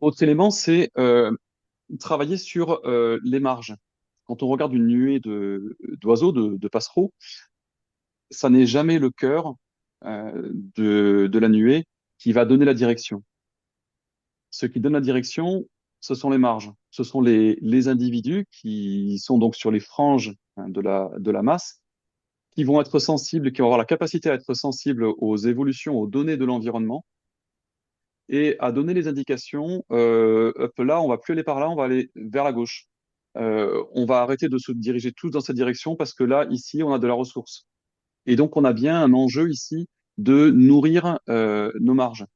Autre élément, c'est travailler sur les marges. Quand on regarde une nuée d'oiseaux, de passereaux, ça n'est jamais le cœur de la nuée qui va donner la direction. Ce qui donne la direction, ce sont les marges. Ce sont les individus qui sont donc sur les franges hein, de la masse, qui vont être sensibles, qui vont avoir la capacité à être sensibles aux évolutions, aux données de l'environnement et à donner les indications. Hop, là, on va plus aller par là, on va aller vers la gauche. On va arrêter de se diriger tous dans cette direction parce que là, ici, on a de la ressource. Et donc, on a bien un enjeu ici de nourrir nos marges.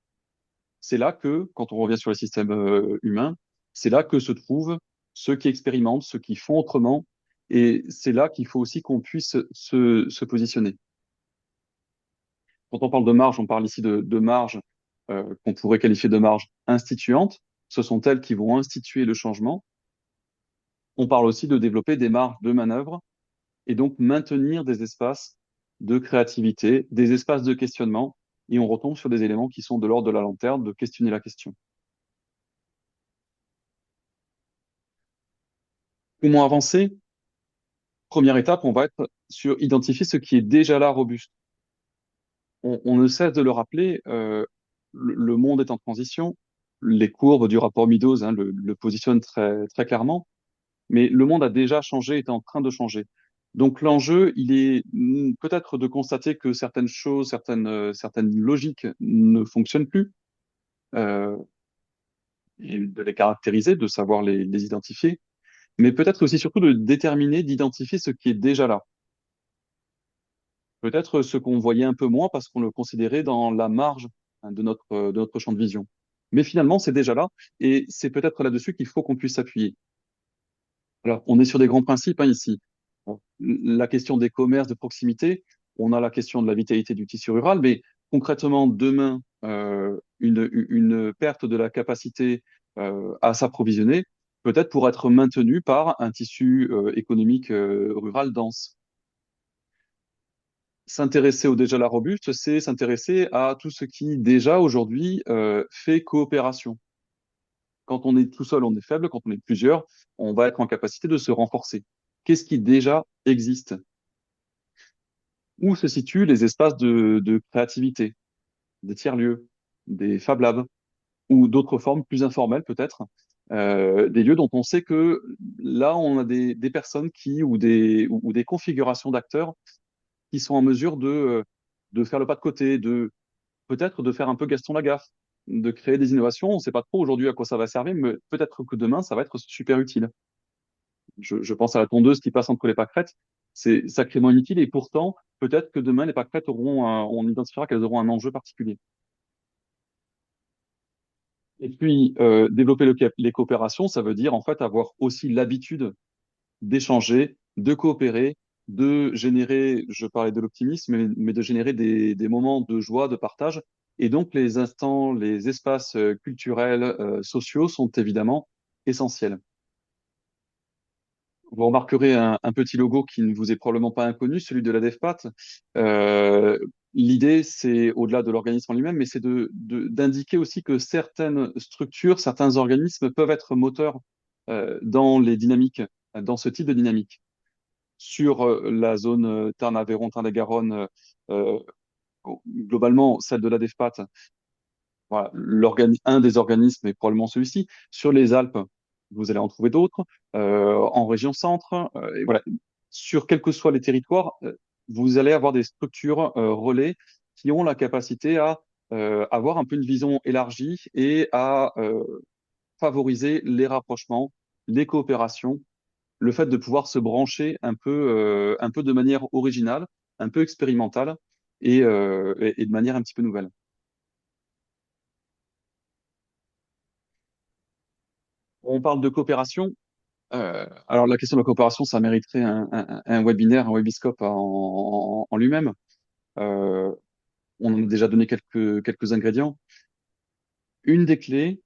C'est là que, quand on revient sur les systèmes humains, c'est là que se trouvent ceux qui expérimentent, ceux qui font autrement, et c'est là qu'il faut aussi qu'on puisse se positionner. Quand on parle de marge, on parle ici de marge qu'on pourrait qualifier de marge instituante. Ce sont elles qui vont instituer le changement. On parle aussi de développer des marges de manœuvre et donc maintenir des espaces de créativité, des espaces de questionnement, et on retombe sur des éléments qui sont de l'ordre de la lanterne, de questionner la question. Comment avancer? Première étape, on va être sur identifier ce qui est déjà là robuste. On ne cesse de le rappeler, le monde est en transition. Les courbes du rapport Meadows le positionnent très, très clairement. mais le monde a déjà changé, est en train de changer. Donc l'enjeu, il est peut-être de constater que certaines choses, certaines logiques ne fonctionnent plus, euh, et de les caractériser, de savoir les identifier, mais peut-être aussi surtout de déterminer, d'identifier ce qui est déjà là. Peut-être ce qu'on voyait un peu moins parce qu'on le considérait dans la marge, hein, de notre champ de vision. Mais finalement, c'est déjà là, et c'est peut-être là-dessus qu'il faut qu'on puisse s'appuyer. Alors, on est sur des grands principes, hein, ici. Bon, la question des commerces de proximité, on a la question de la vitalité du tissu rural, mais concrètement, demain, une perte de la capacité à s'approvisionner peut-être pour être maintenue par un tissu économique rural dense. S'intéresser au déjà la robuste, c'est s'intéresser à tout ce qui déjà aujourd'hui fait coopération. Quand on est tout seul, on est faible. Quand on est plusieurs, on va être en capacité de se renforcer. Qu'est-ce qui déjà existe? Où se situent les espaces de créativité, des tiers-lieux, des Fab Labs, ou d'autres formes plus informelles peut-être, des lieux dont on sait que là, on a des personnes ou des configurations d'acteurs qui sont en mesure de faire le pas de côté, peut-être de faire un peu Gaston Lagaffe, de créer des innovations. On ne sait pas trop aujourd'hui à quoi ça va servir, mais peut-être que demain, ça va être super utile. Je pense à la tondeuse qui passe entre les pâquerettes. C'est sacrément inutile et pourtant, peut-être que demain, les pâquerettes on identifiera qu'elles auront un enjeu particulier. Et puis, développer les coopérations, ça veut dire en fait avoir aussi l'habitude d'échanger, de coopérer, de générer, je parlais de l'optimisme, mais de générer des moments de joie, de partage. Et donc, les instants, les espaces culturels, sociaux sont évidemment essentiels. Vous remarquerez un petit logo qui ne vous est probablement pas inconnu, celui de la DEFPAT. Euh, L'idée, c'est au-delà de l'organisme en lui-même, mais c'est d'indiquer aussi que certaines structures, certains organismes peuvent être moteurs dans les dynamiques, dans ce type de dynamique. Sur la zone Tarn-Aveyron, Tarn-et-Garonne, euh, globalement, celle de la DEFPAT, voilà, un des organismes est probablement celui-ci. Sur les Alpes, vous allez en trouver d'autres. En région centre, et voilà. Sur quels que soient les territoires, vous allez avoir des structures relais qui ont la capacité à avoir un peu une vision élargie et à favoriser les rapprochements, les coopérations, le fait de pouvoir se brancher un peu de manière originale, un peu expérimentale et de manière un petit peu nouvelle. On parle de coopération. Alors la question de la coopération, ça mériterait un webinaire, un webiscope en lui-même. Euh, on en a déjà donné quelques ingrédients. Une des clés,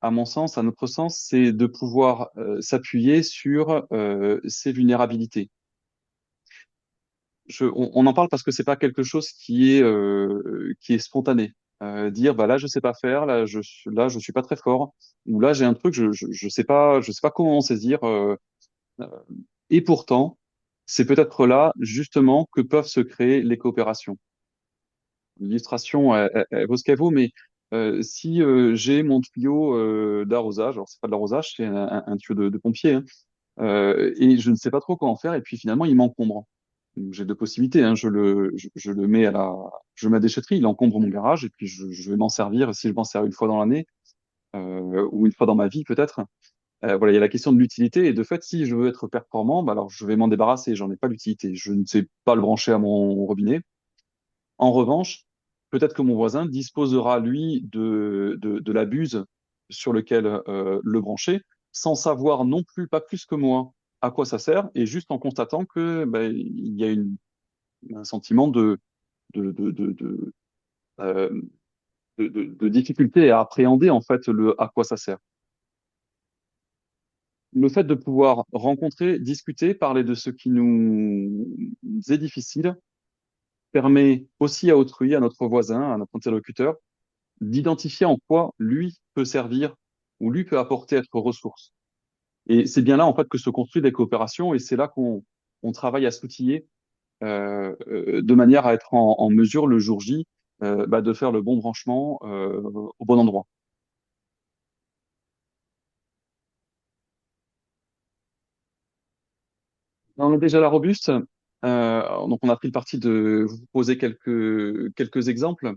à mon sens, à notre sens, c'est de pouvoir s'appuyer sur ces vulnérabilités. On en parle parce que c'est pas quelque chose qui est spontané. Dire bah là je sais pas faire, là je suis pas très fort, ou là j'ai un truc je sais pas comment en saisir. Euh, et pourtant c'est peut-être là justement que peuvent se créer les coopérations. L'illustration elle vaut ce qu'elle vaut, mais si j'ai mon tuyau d'arrosage, alors c'est pas de l'arrosage, c'est un tuyau de pompier, hein, et je ne sais pas trop quoi en faire, et puis finalement il m'encombre. Donc, j'ai deux possibilités, hein. Je le mets je le mets à déchetterie, il encombre mon garage, et puis je vais m'en servir si je m'en sers une fois dans l'année, ou une fois dans ma vie peut-être. Voilà, il y a la question de l'utilité, et de fait, si je veux être performant, bah alors je vais m'en débarrasser, j'en ai pas l'utilité, je ne sais pas le brancher à mon robinet. En revanche, peut-être que mon voisin disposera, lui, de la buse sur lequel le brancher, sans savoir non plus, pas plus que moi, à quoi ça sert, et juste en constatant que ben, il y a un sentiment de, euh, de difficulté à appréhender en fait à quoi ça sert. Le fait de pouvoir rencontrer, discuter, parler de ce qui nous est difficile permet aussi à autrui, à notre voisin, à notre interlocuteur, d'identifier en quoi lui peut servir ou lui peut apporter être ressource. Et c'est bien là en fait que se construisent les coopérations et c'est là qu'on travaille à s'outiller de manière à être en mesure le jour J bah, de faire le bon branchement au bon endroit. On est déjà à la robuste. Donc, on a pris le parti de vous poser quelques exemples.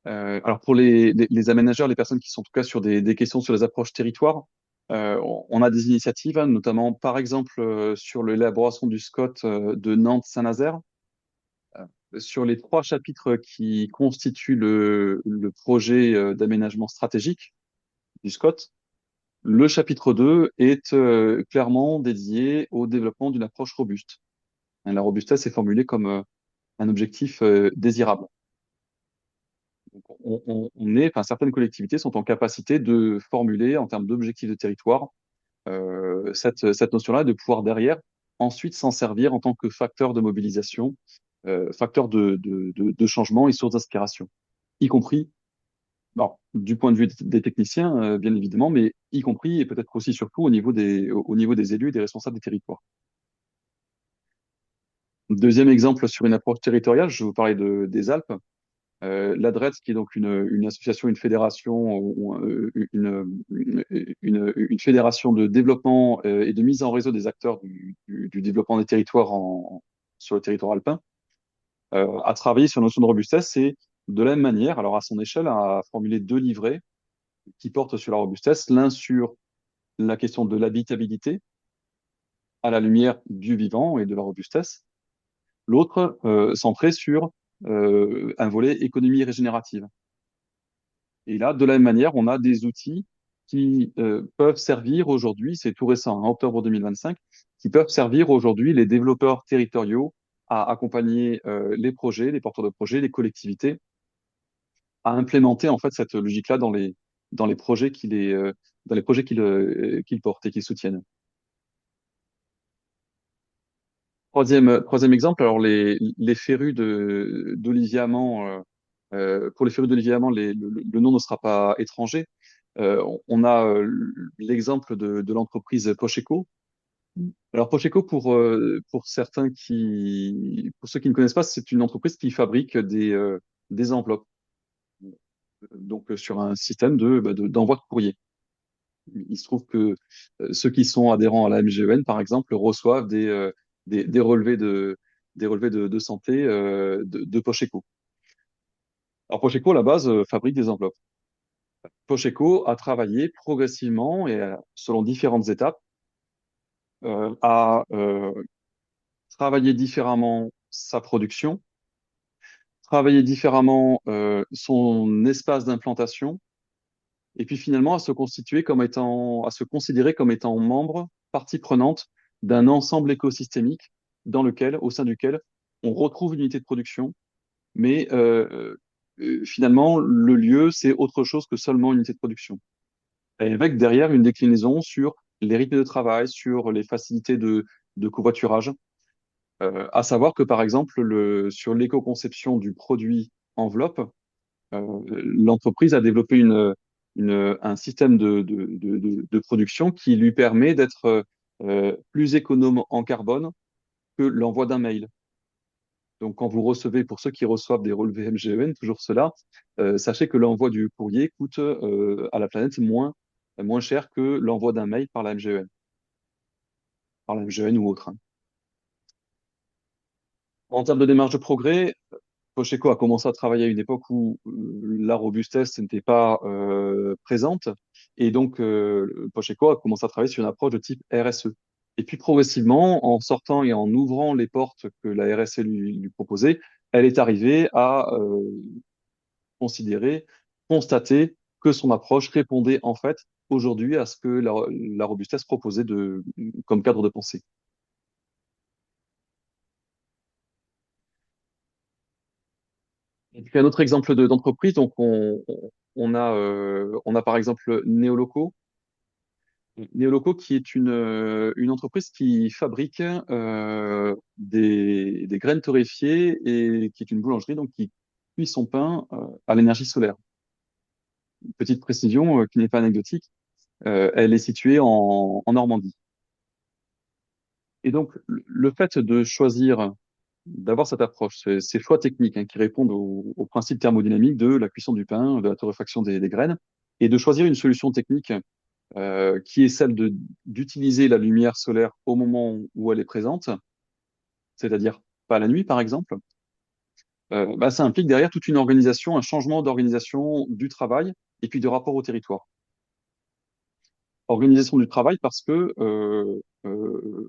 Alors, pour les aménageurs, les personnes qui sont en tout cas sur des questions sur les approches territoires, on a des initiatives, hein, notamment par exemple sur l'élaboration du SCOT de Nantes-Saint-Nazaire, sur les trois chapitres qui constituent le projet d'aménagement stratégique du SCOT. Le chapitre 2 est clairement dédié au développement d'une approche robuste. La robustesse est formulée comme un objectif désirable. Donc, enfin, certaines collectivités sont en capacité de formuler en termes d'objectifs de territoire cette notion-là, de pouvoir derrière ensuite s'en servir en tant que facteur de mobilisation, facteur de changement et source d'inspiration, y compris, alors, du point de vue des techniciens, bien évidemment, mais y compris et peut-être aussi surtout au niveau des élus et des responsables des territoires. Deuxième exemple sur une approche territoriale, je vais vous parler des Alpes. L'ADRET, qui est donc une association, une fédération, une fédération de développement et de mise en réseau des acteurs du développement des territoires sur le territoire alpin, a travaillé sur la notion de robustesse et de la même manière, alors à son échelle, a formulé deux livrets qui portent sur la robustesse, l'un sur la question de l'habitabilité à la lumière du vivant et de la robustesse, l'autre centré sur un volet économie régénérative. Et là, de la même manière, on a des outils qui peuvent servir aujourd'hui, c'est tout récent, en octobre 2025, qui peuvent servir aujourd'hui les développeurs territoriaux à accompagner les projets, les porteurs de projets, les collectivités, à implémenter en fait cette logique-là dans les projets dans les projets qu'ils portent et qu'ils soutiennent. Troisième exemple, alors les férus d'Olivier Amand, pour les férus d'Olivier Amand, le nom ne sera pas étranger. On a l'exemple de l'entreprise Pocheco. Alors Pocheco, pour pour ceux qui ne connaissent pas, c'est une entreprise qui fabrique des enveloppes, donc sur un système d'envoi de courrier. Il se trouve que ceux qui sont adhérents à la MGEN, par exemple, reçoivent des relevés de santé de Pocheco. Alors Pocheco, à la base, fabrique des enveloppes. Pocheco a travaillé progressivement et selon différentes étapes à travailler différemment sa production, travailler différemment son espace d'implantation, et puis finalement à se considérer comme étant membre, partie prenante d'un ensemble écosystémique au sein duquel on retrouve une unité de production, mais finalement le lieu c'est autre chose que seulement une unité de production. Et avec derrière une déclinaison sur les rythmes de travail, sur les facilités de covoiturage. À savoir que, par exemple, sur l'éco-conception du produit enveloppe, l'entreprise a développé un système de production qui lui permet d'être plus économe en carbone que l'envoi d'un mail. Donc, quand vous recevez, pour ceux qui reçoivent des relevés MGEN, toujours cela, sachez que l'envoi du courrier coûte à la planète moins cher que l'envoi d'un mail par la MGEN ou autre, hein. En termes de démarche de progrès, Pocheco a commencé à travailler à une époque où la robustesse n'était pas présente. Et donc, Pocheco a commencé à travailler sur une approche de type RSE. Et puis, progressivement, en sortant et en ouvrant les portes que la RSE lui proposait, elle est arrivée à considérer, constater que son approche répondait en fait aujourd'hui à ce que la robustesse proposait comme cadre de pensée. Et puis un autre exemple d'entreprise, donc on a par exemple Neoloco. Neoloco qui est une entreprise qui fabrique des graines torréfiées et qui est une boulangerie donc qui cuit son pain à l'énergie solaire. Une petite précision qui n'est pas anecdotique, elle est située en Normandie. Et donc le fait de choisir d'avoir cette approche, ces choix techniques hein, qui répondent au principe thermodynamique de la cuisson du pain, de la torréfaction des graines, et de choisir une solution technique qui est celle d'utiliser la lumière solaire au moment où elle est présente, c'est-à-dire pas la nuit, par exemple, bah, ça implique derrière toute une organisation, un changement d'organisation du travail et puis de rapport au territoire. Organisation du travail parce que,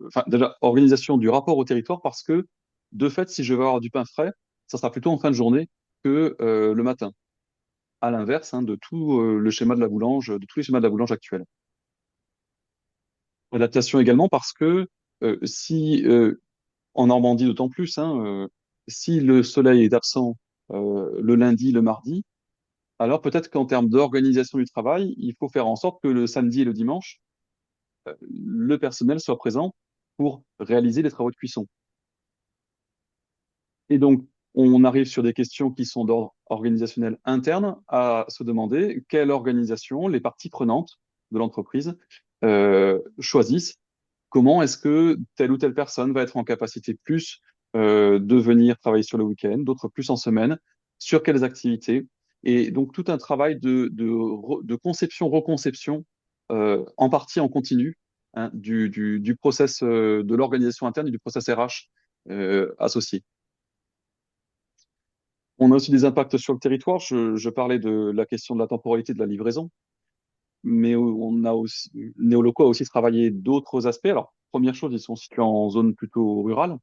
enfin, déjà, organisation du rapport au territoire parce que, de fait, si je veux avoir du pain frais, ça sera plutôt en fin de journée que le matin, à l'inverse hein, de tout le schéma de la boulange, de tous les schémas de la boulange actuelle. Adaptation également parce que si en Normandie d'autant plus, hein, si le soleil est absent le lundi, le mardi, alors peut-être qu'en termes d'organisation du travail, il faut faire en sorte que le samedi et le dimanche, le personnel soit présent pour réaliser les travaux de cuisson. Et donc, on arrive sur des questions qui sont d'ordre organisationnel interne à se demander quelle organisation les parties prenantes de l'entreprise choisissent. Comment est-ce que telle ou telle personne va être en capacité plus de venir travailler sur le week-end, d'autres plus en semaine, sur quelles activités. Et donc tout un travail de conception, reconception, en partie en continu, hein, du process de l'organisation interne et du process RH associé. On a aussi des impacts sur le territoire. Je parlais de la question de la temporalité de la livraison, mais on a aussi, Néoloco a aussi travaillé d'autres aspects. Alors, première chose, ils sont situés en zone plutôt rurale,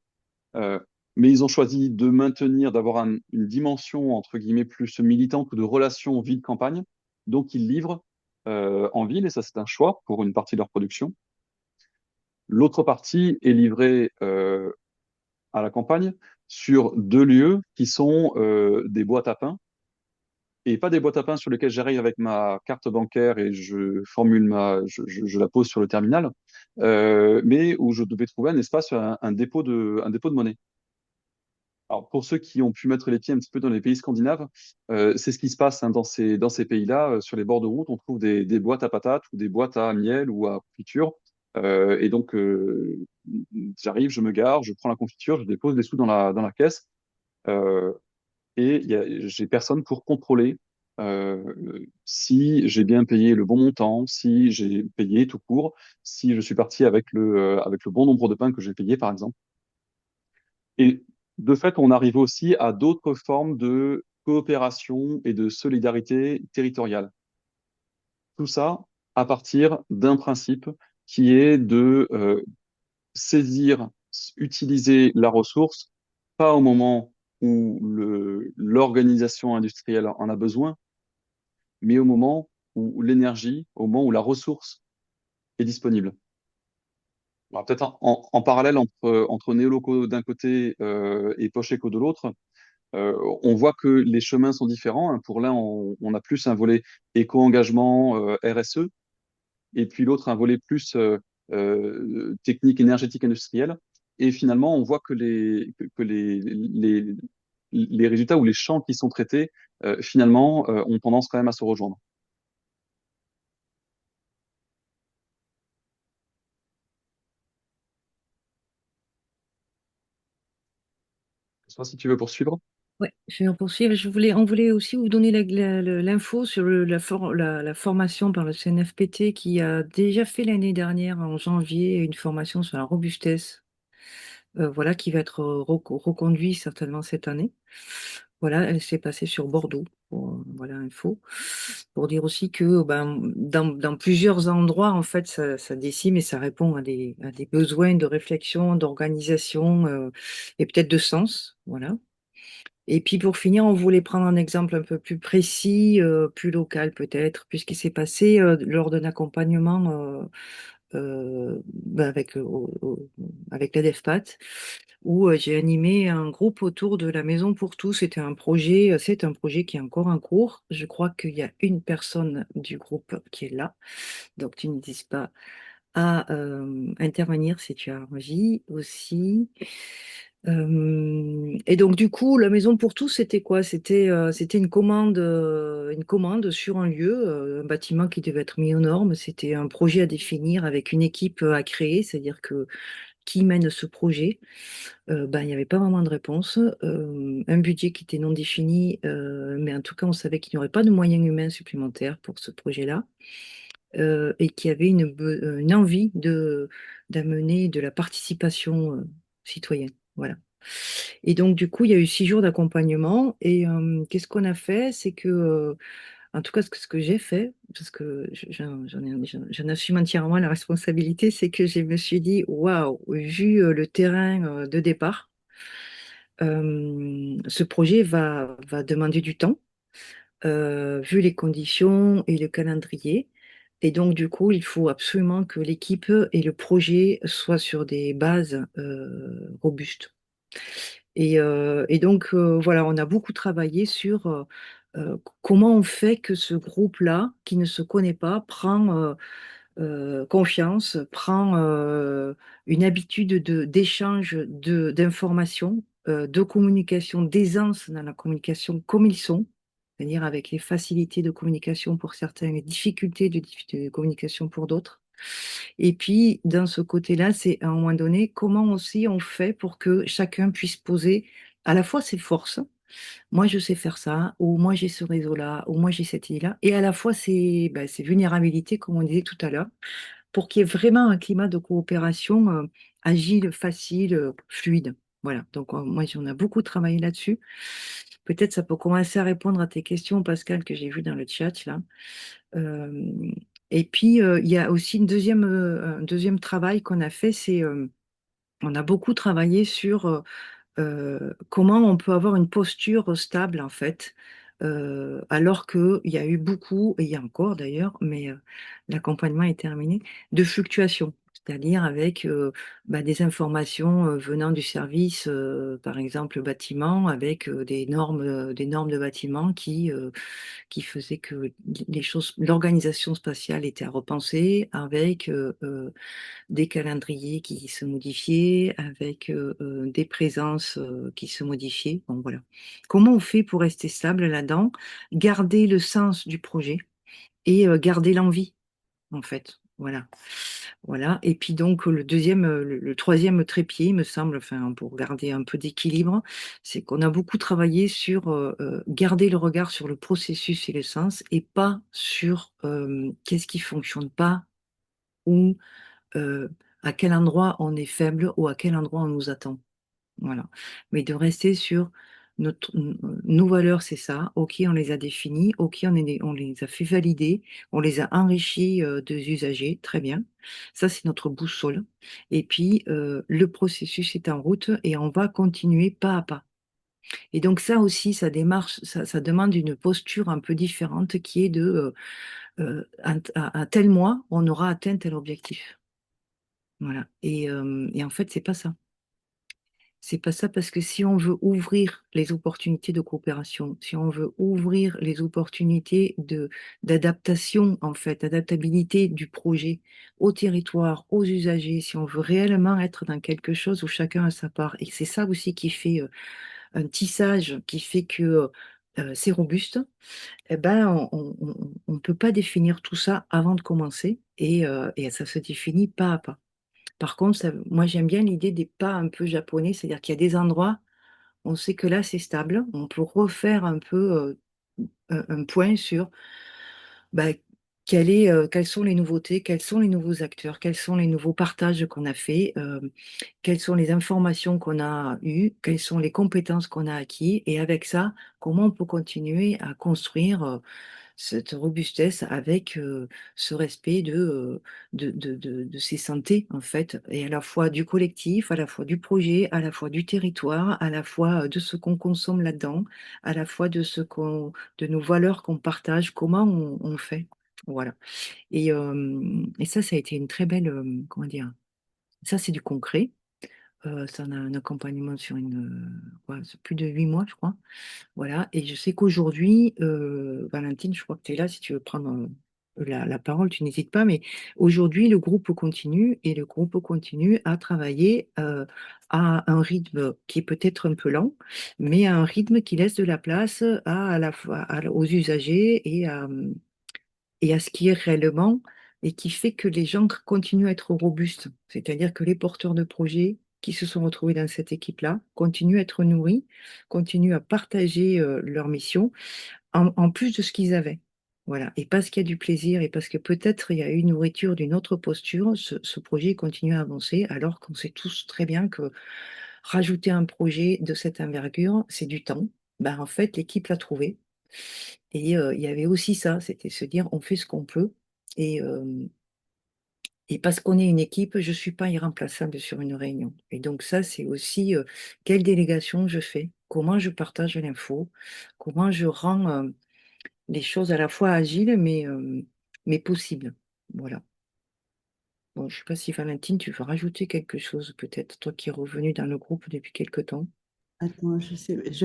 euh, mais ils ont choisi de maintenir, d'avoir une dimension, entre guillemets, plus militante ou de relation ville-campagne. Donc, ils livrent en ville, et ça, c'est un choix pour une partie de leur production. L'autre partie est livrée à la campagne sur deux lieux qui sont des boîtes à pain et pas des boîtes à pain sur lesquelles j'arrive avec ma carte bancaire et je la pose sur le terminal, mais où je devais trouver un espace, un dépôt de monnaie. Alors, pour ceux qui ont pu mettre les pieds un petit peu dans les pays scandinaves, c'est ce qui se passe hein, dans ces pays-là. Sur les bords de route, on trouve des boîtes à patates ou des boîtes à miel ou à confiture. Et donc, j'arrive, je me gare, je prends la confiture, je dépose les sous dans la caisse. Euh, et j'ai personne pour contrôler si j'ai bien payé le bon montant, si j'ai payé tout court, si je suis parti avec le bon nombre de pains que j'ai payé, par exemple. Et de fait, on arrive aussi à d'autres formes de coopération et de solidarité territoriale. Tout ça à partir d'un principe qui est de saisir, utiliser la ressource, pas au moment où l'organisation industrielle en a besoin, mais au moment où l'énergie, au moment où la ressource est disponible. Alors, peut-être en parallèle entre Néoloco d'un côté et Pocheco de l'autre, on voit que les chemins sont différents, hein. Pour l'un, on a plus un volet éco-engagement, RSE, et puis l'autre un volet plus technique, énergétique, industrielle. Et finalement, on voit que les résultats ou les champs qui sont traités, finalement, ont tendance quand même à se rejoindre. Je sais pas si tu veux poursuivre. Ouais, je vais en poursuivre. On voulait aussi vous donner l'info sur la formation par le CNFPT qui a déjà fait l'année dernière, en janvier, une formation sur la robustesse, voilà, qui va être reconduite certainement cette année. Voilà, elle s'est passée sur Bordeaux, voilà, info. Pour dire aussi que ben, dans plusieurs endroits, en fait, ça décime et ça répond à des besoins de réflexion, d'organisation et peut-être de sens, voilà. Et puis pour finir, on voulait prendre un exemple un peu plus précis, plus local peut-être, puisqu'il s'est passé lors d'un accompagnement ben avec la DEFPAT, où j'ai animé un groupe autour de la Maison pour tous. C'est un projet qui est encore en cours. Je crois qu'il y a une personne du groupe qui est là, donc tu n'hésites pas à intervenir si tu as envie aussi. Et donc du coup, la maison pour tous, c'était quoi? C'était une commande sur un lieu, un bâtiment qui devait être mis aux normes. C'était un projet à définir avec une équipe à créer, c'est-à-dire que qui mène ce projet? Ben, il n'y avait pas vraiment de réponse. Un budget qui était non défini, mais en tout cas, on savait qu'il n'y aurait pas de moyens humains supplémentaires pour ce projet-là. et qui avait une envie d'amener de la participation citoyenne. Voilà. Et donc, du coup, il y a eu 6 jours d'accompagnement. Et qu'est-ce qu'on a fait? C'est que, en tout cas, ce que j'ai fait, parce que j'en assume entièrement la responsabilité, c'est que je me suis dit, waouh, vu le terrain de départ, ce projet va demander du temps, vu les conditions et le calendrier. Et donc, du coup, il faut absolument que l'équipe et le projet soient sur des bases robustes. Et donc, voilà, on a beaucoup travaillé sur comment on fait que ce groupe-là, qui ne se connaît pas, prend confiance, prend une habitude d'échange d'informations, de communication, d'aisance dans la communication comme ils sont, c'est-à-dire avec les facilités de communication pour certains, les difficultés de communication pour d'autres. Et puis, dans ce côté-là, c'est à un moment donné, comment aussi on fait pour que chacun puisse poser à la fois ses forces. Moi, je sais faire ça, ou moi, j'ai ce réseau-là, ou moi, j'ai cette idée-là. Et à la fois, ces vulnérabilités, comme on disait tout à l'heure, pour qu'il y ait vraiment un climat de coopération agile, facile, fluide. Voilà. Donc, moi, on a beaucoup travaillé là-dessus. Peut-être ça peut commencer à répondre à tes questions, Pascal, que j'ai vu dans le chat, là. Euh, et puis, il y a aussi un deuxième travail qu'on a fait, c'est on a beaucoup travaillé sur comment on peut avoir une posture stable, en fait, alors qu'il y a eu beaucoup, et il y a encore d'ailleurs, mais l'accompagnement est terminé, de fluctuations. C'est-à-dire avec des informations venant du service, par exemple bâtiment, avec des normes de bâtiment qui faisait que l'organisation spatiale était à repenser avec des calendriers qui se modifiaient, avec des présences qui se modifiaient. Bon, voilà. Comment on fait pour rester stable là-dedans, garder le sens du projet et garder l'envie, en fait. Voilà. Voilà. Et puis donc le troisième trépied, il me semble, enfin, pour garder un peu d'équilibre, c'est qu'on a beaucoup travaillé sur garder le regard sur le processus et le sens et pas sur qu'est-ce qui fonctionne pas ou euh, à quel endroit on est faible ou à quel endroit on nous attend. Voilà. Mais de rester sur nos valeurs, c'est ça. OK, on les a définies. OK, on les a fait valider. On les a enrichis des usagers. Très bien. Ça, c'est notre boussole. Et puis, le processus est en route et on va continuer pas à pas. Et donc, ça aussi, ça démarche, ça demande une posture un peu différente qui est à tel mois, on aura atteint tel objectif. Voilà. Et en fait, c'est pas ça. C'est pas ça parce que si on veut ouvrir les opportunités de coopération, si on veut ouvrir les opportunités d'adaptation, en fait, adaptabilité du projet au territoire, aux usagers, si on veut réellement être dans quelque chose où chacun a sa part, et c'est ça aussi qui fait un tissage, qui fait que c'est robuste, eh ben, on peut pas définir tout ça avant de commencer et ça se définit pas à pas. Par contre, moi j'aime bien l'idée des pas un peu japonais, c'est-à-dire qu'il y a des endroits, on sait que là c'est stable, on peut refaire un peu un point sur bah, quelles sont les nouveautés, quels sont les nouveaux acteurs, quels sont les nouveaux partages qu'on a fait, quelles sont les informations qu'on a eues, quelles sont les compétences qu'on a acquises, et avec ça, comment on peut continuer à construire cette robustesse avec ce respect de ses santé, en fait, et à la fois du collectif, à la fois du projet, à la fois du territoire, à la fois de ce qu'on consomme là-dedans, à la fois de nos valeurs qu'on partage, comment on fait. Voilà. Et ça a été une très belle, comment dire, ça c'est du concret. Ça a un accompagnement sur sur plus de 8 mois, je crois. Voilà, et je sais qu'aujourd'hui, Valentine, je crois que tu es là, si tu veux prendre la parole, tu n'hésites pas, mais aujourd'hui, le groupe continue et le groupe continue à travailler à un rythme qui est peut-être un peu lent, mais à un rythme qui laisse de la place à la fois aux usagers et à ce qui est réellement et qui fait que les gens continuent à être robustes. C'est-à-dire que les porteurs de projets qui se sont retrouvés dans cette équipe-là continuent à être nourris, continuent à partager leur mission en plus de ce qu'ils avaient. Voilà. Et parce qu'il y a du plaisir et parce que peut-être il y a eu une nourriture d'une autre posture, ce projet continue à avancer alors qu'on sait tous très bien que rajouter un projet de cette envergure, c'est du temps. Ben, en fait, l'équipe l'a trouvé. Et il y avait aussi ça, c'était se dire on fait ce qu'on peut. Et, euh, et parce qu'on est une équipe, je ne suis pas irremplaçable sur une réunion. Et donc ça, c'est aussi quelle délégation je fais, comment je partage l'info, comment je rends les choses à la fois agiles, mais possibles. Voilà. Bon, je ne sais pas si Valentine, tu veux rajouter quelque chose, peut-être, toi qui es revenu dans le groupe depuis quelque temps. Attends, je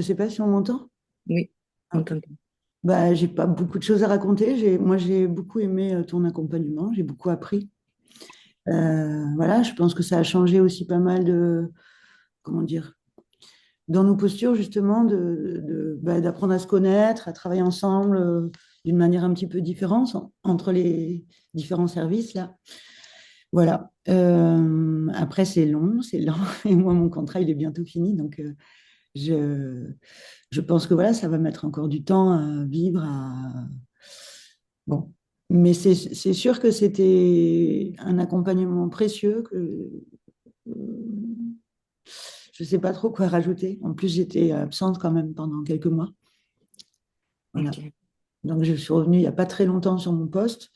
sais pas si on m'entend. Oui, on Ok. t'entend. Bah, j'ai pas beaucoup de choses à raconter. Moi, j'ai beaucoup aimé ton accompagnement. J'ai beaucoup appris. Voilà, je pense que ça a changé aussi pas mal de, comment dire, dans nos postures, justement, d'apprendre à se connaître, à travailler ensemble d'une manière un petit peu différente entre les différents services, là. Voilà. Après, c'est long, c'est lent. Et moi, mon contrat, il est bientôt fini. Donc, je, je pense que voilà, ça va mettre encore du temps à vivre. Bon. Mais c'est sûr que c'était un accompagnement précieux que je ne sais pas trop quoi rajouter. En plus, j'étais absente quand même pendant quelques mois. Voilà. Ok. Donc, je suis revenue il n'y a pas très longtemps sur mon poste.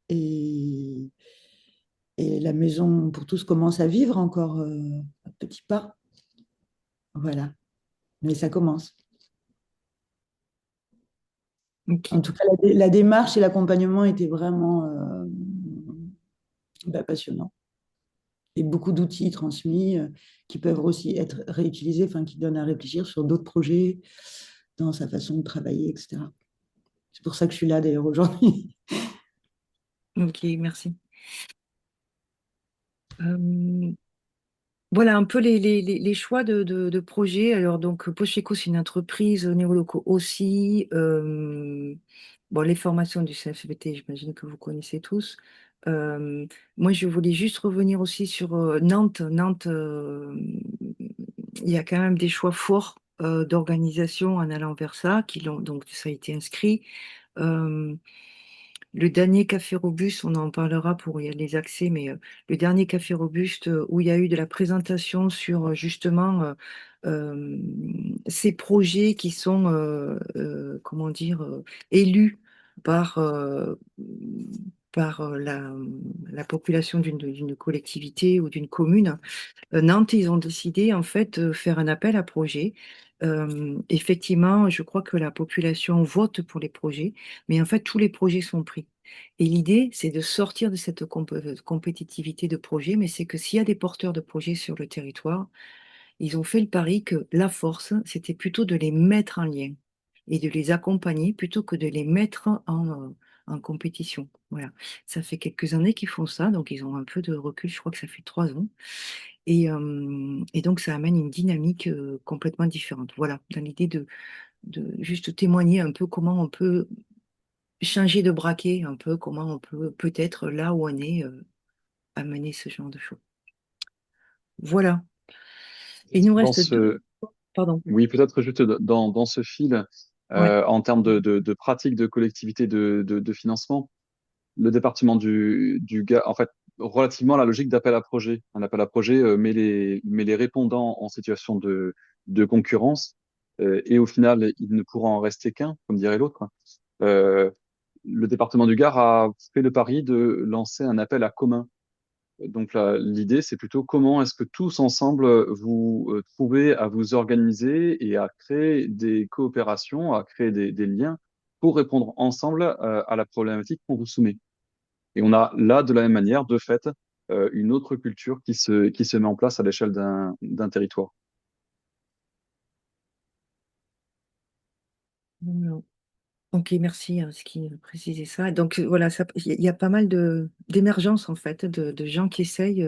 Et, et la maison pour tous commence à vivre encore à petits pas. Voilà. Mais ça commence. En Ok. tout cas, la démarche et l'accompagnement étaient vraiment passionnants. Et beaucoup d'outils transmis qui peuvent aussi être réutilisés, enfin, qui donnent à réfléchir sur d'autres projets, dans sa façon de travailler, etc. C'est pour ça que je suis là d'ailleurs aujourd'hui. Ok, merci. Euh, Voilà un peu les choix de projets. Alors, donc, Pocheco, c'est une entreprise, Néoloco aussi. Bon, les formations du CFBT, j'imagine que vous connaissez tous. Moi, je voulais juste revenir aussi sur Nantes. Nantes, il y a quand même des choix forts d'organisation en allant vers ça, donc ça a été inscrit. Euh, le dernier café robuste, on en parlera pour y a les accès, mais le dernier café robuste où il y a eu de la présentation sur justement euh, ces projets qui sont, comment dire, élus par, la population d'une collectivité ou d'une commune. Nantes, ils ont décidé en fait de faire un appel à projet. Effectivement, je crois que la population vote pour les projets, mais en fait, tous les projets sont pris. Et l'idée, c'est de sortir de cette compétitivité de projets, mais c'est que s'il y a des porteurs de projets sur le territoire, ils ont fait le pari que la force, c'était plutôt de les mettre en lien et de les accompagner plutôt que de les mettre en compétition. Voilà. Ça fait quelques années qu'ils font ça, donc ils ont un peu de recul. Je crois que ça fait 3 ans. Et donc, ça amène une dynamique complètement différente. Voilà, dans l'idée de juste témoigner un peu comment on peut changer de braquet, un peu comment on peut peut-être là où on est amener ce genre de choses. Voilà. Et il nous Dans reste ce, pardon. oui, peut-être juste dans ce fil, Ouais. en termes de pratique de collectivité de financement, le département du Gard, en fait, relativement à la logique d'appel à projet. Un appel à projet met les répondants en situation de concurrence et au final, il ne pourra en rester qu'un, comme dirait l'autre, quoi. Euh, le département du Gard a fait le pari de lancer un appel à commun. Donc l'idée, c'est plutôt comment est-ce que tous ensemble, vous trouvez à vous organiser et à créer des coopérations, à créer des liens pour répondre ensemble à la problématique qu'on vous soumet. Et on a là, de la même manière, de fait, une autre culture qui se met en place à l'échelle d'un territoire. Non. Ok, merci ce qui précisait ça. Donc voilà, il y a pas mal d'émergence en fait, de gens qui essayent,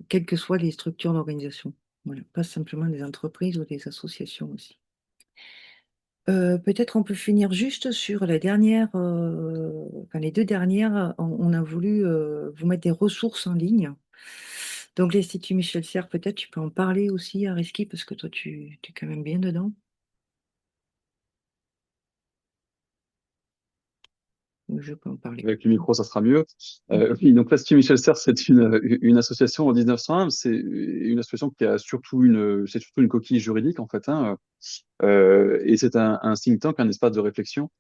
quelles que soient les structures d'organisation. Voilà, pas simplement des entreprises ou des associations aussi. Peut-être on peut finir juste sur la dernière, enfin les deux dernières, on a voulu vous mettre des ressources en ligne. Donc l'Institut Michel Serres, peut-être tu peux en parler aussi à Reski, parce que toi tu es quand même bien dedans. je peux en parler. Avec le micro, ça sera mieux. Oui, donc l'Institut Michel Serres, c'est une association en 1901. C'est une association qui a c'est surtout une coquille juridique en fait, hein. Et c'est un think tank, un espace de réflexion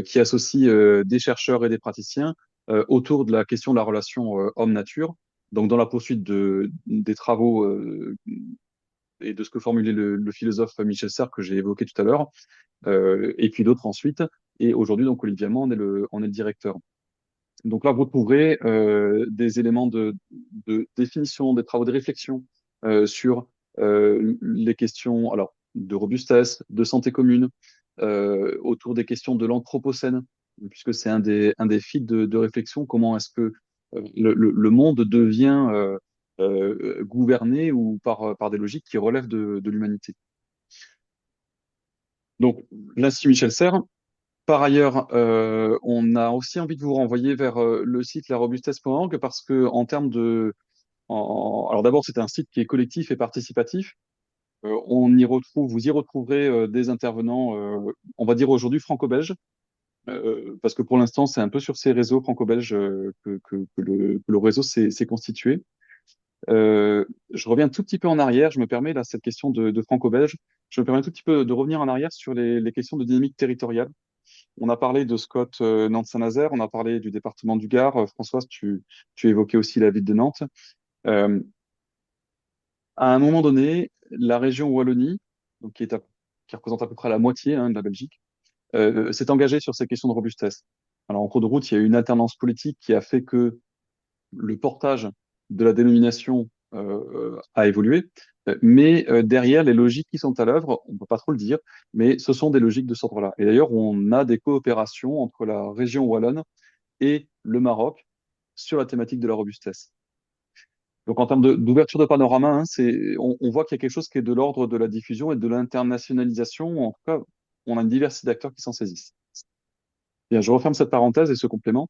qui associe des chercheurs et des praticiens autour de la question de la relation homme-nature. Donc, dans la poursuite des travaux et de ce que formulait le philosophe Michel Serres que j'ai évoqué tout à l'heure, et puis d'autres ensuite. Et aujourd'hui, donc Olivier Amand en est le directeur. Donc là, vous trouverez des éléments de définition, des travaux de réflexion sur les questions alors, de robustesse, de santé commune, autour des questions de l'anthropocène, puisque c'est un des fils de réflexion, comment est-ce que le monde devient gouverné ou par des logiques qui relèvent de l'humanité. Donc, l'Institut Michel Serres, par ailleurs, on a aussi envie de vous renvoyer vers le site larobustesse.org parce que en termes alors d'abord, c'est un site qui est collectif et participatif. Vous y retrouverez des intervenants, on va dire aujourd'hui franco-belges, parce que pour l'instant, c'est un peu sur ces réseaux franco-belges que le réseau s'est constitué. Je reviens un tout petit peu en arrière. Je me permets là cette question de franco-belge. Je me permets un tout petit peu de revenir en arrière sur les questions de dynamique territoriale. On a parlé de Scott Nantes-Saint-Nazaire, on a parlé du département du Gard. Françoise, tu évoquais aussi la ville de Nantes. Euh, à un moment donné, la région Wallonie, donc qui représente à peu près la moitié hein, de la Belgique, s'est engagée sur ces questions de robustesse. Alors en cours de route, il y a eu une alternance politique qui a fait que le portage de la dénomination a évolué. Mais derrière, les logiques qui sont à l'œuvre, on ne peut pas trop le dire, mais ce sont des logiques de cet ordre-là. Et d'ailleurs, on a des coopérations entre la région wallonne et le Maroc sur la thématique de la robustesse. Donc, en termes d'ouverture de panorama, hein, on voit qu'il y a quelque chose qui est de l'ordre de la diffusion et de l'internationalisation. En tout cas, on a une diversité d'acteurs qui s'en saisissent. Bien, je referme cette parenthèse et ce complément,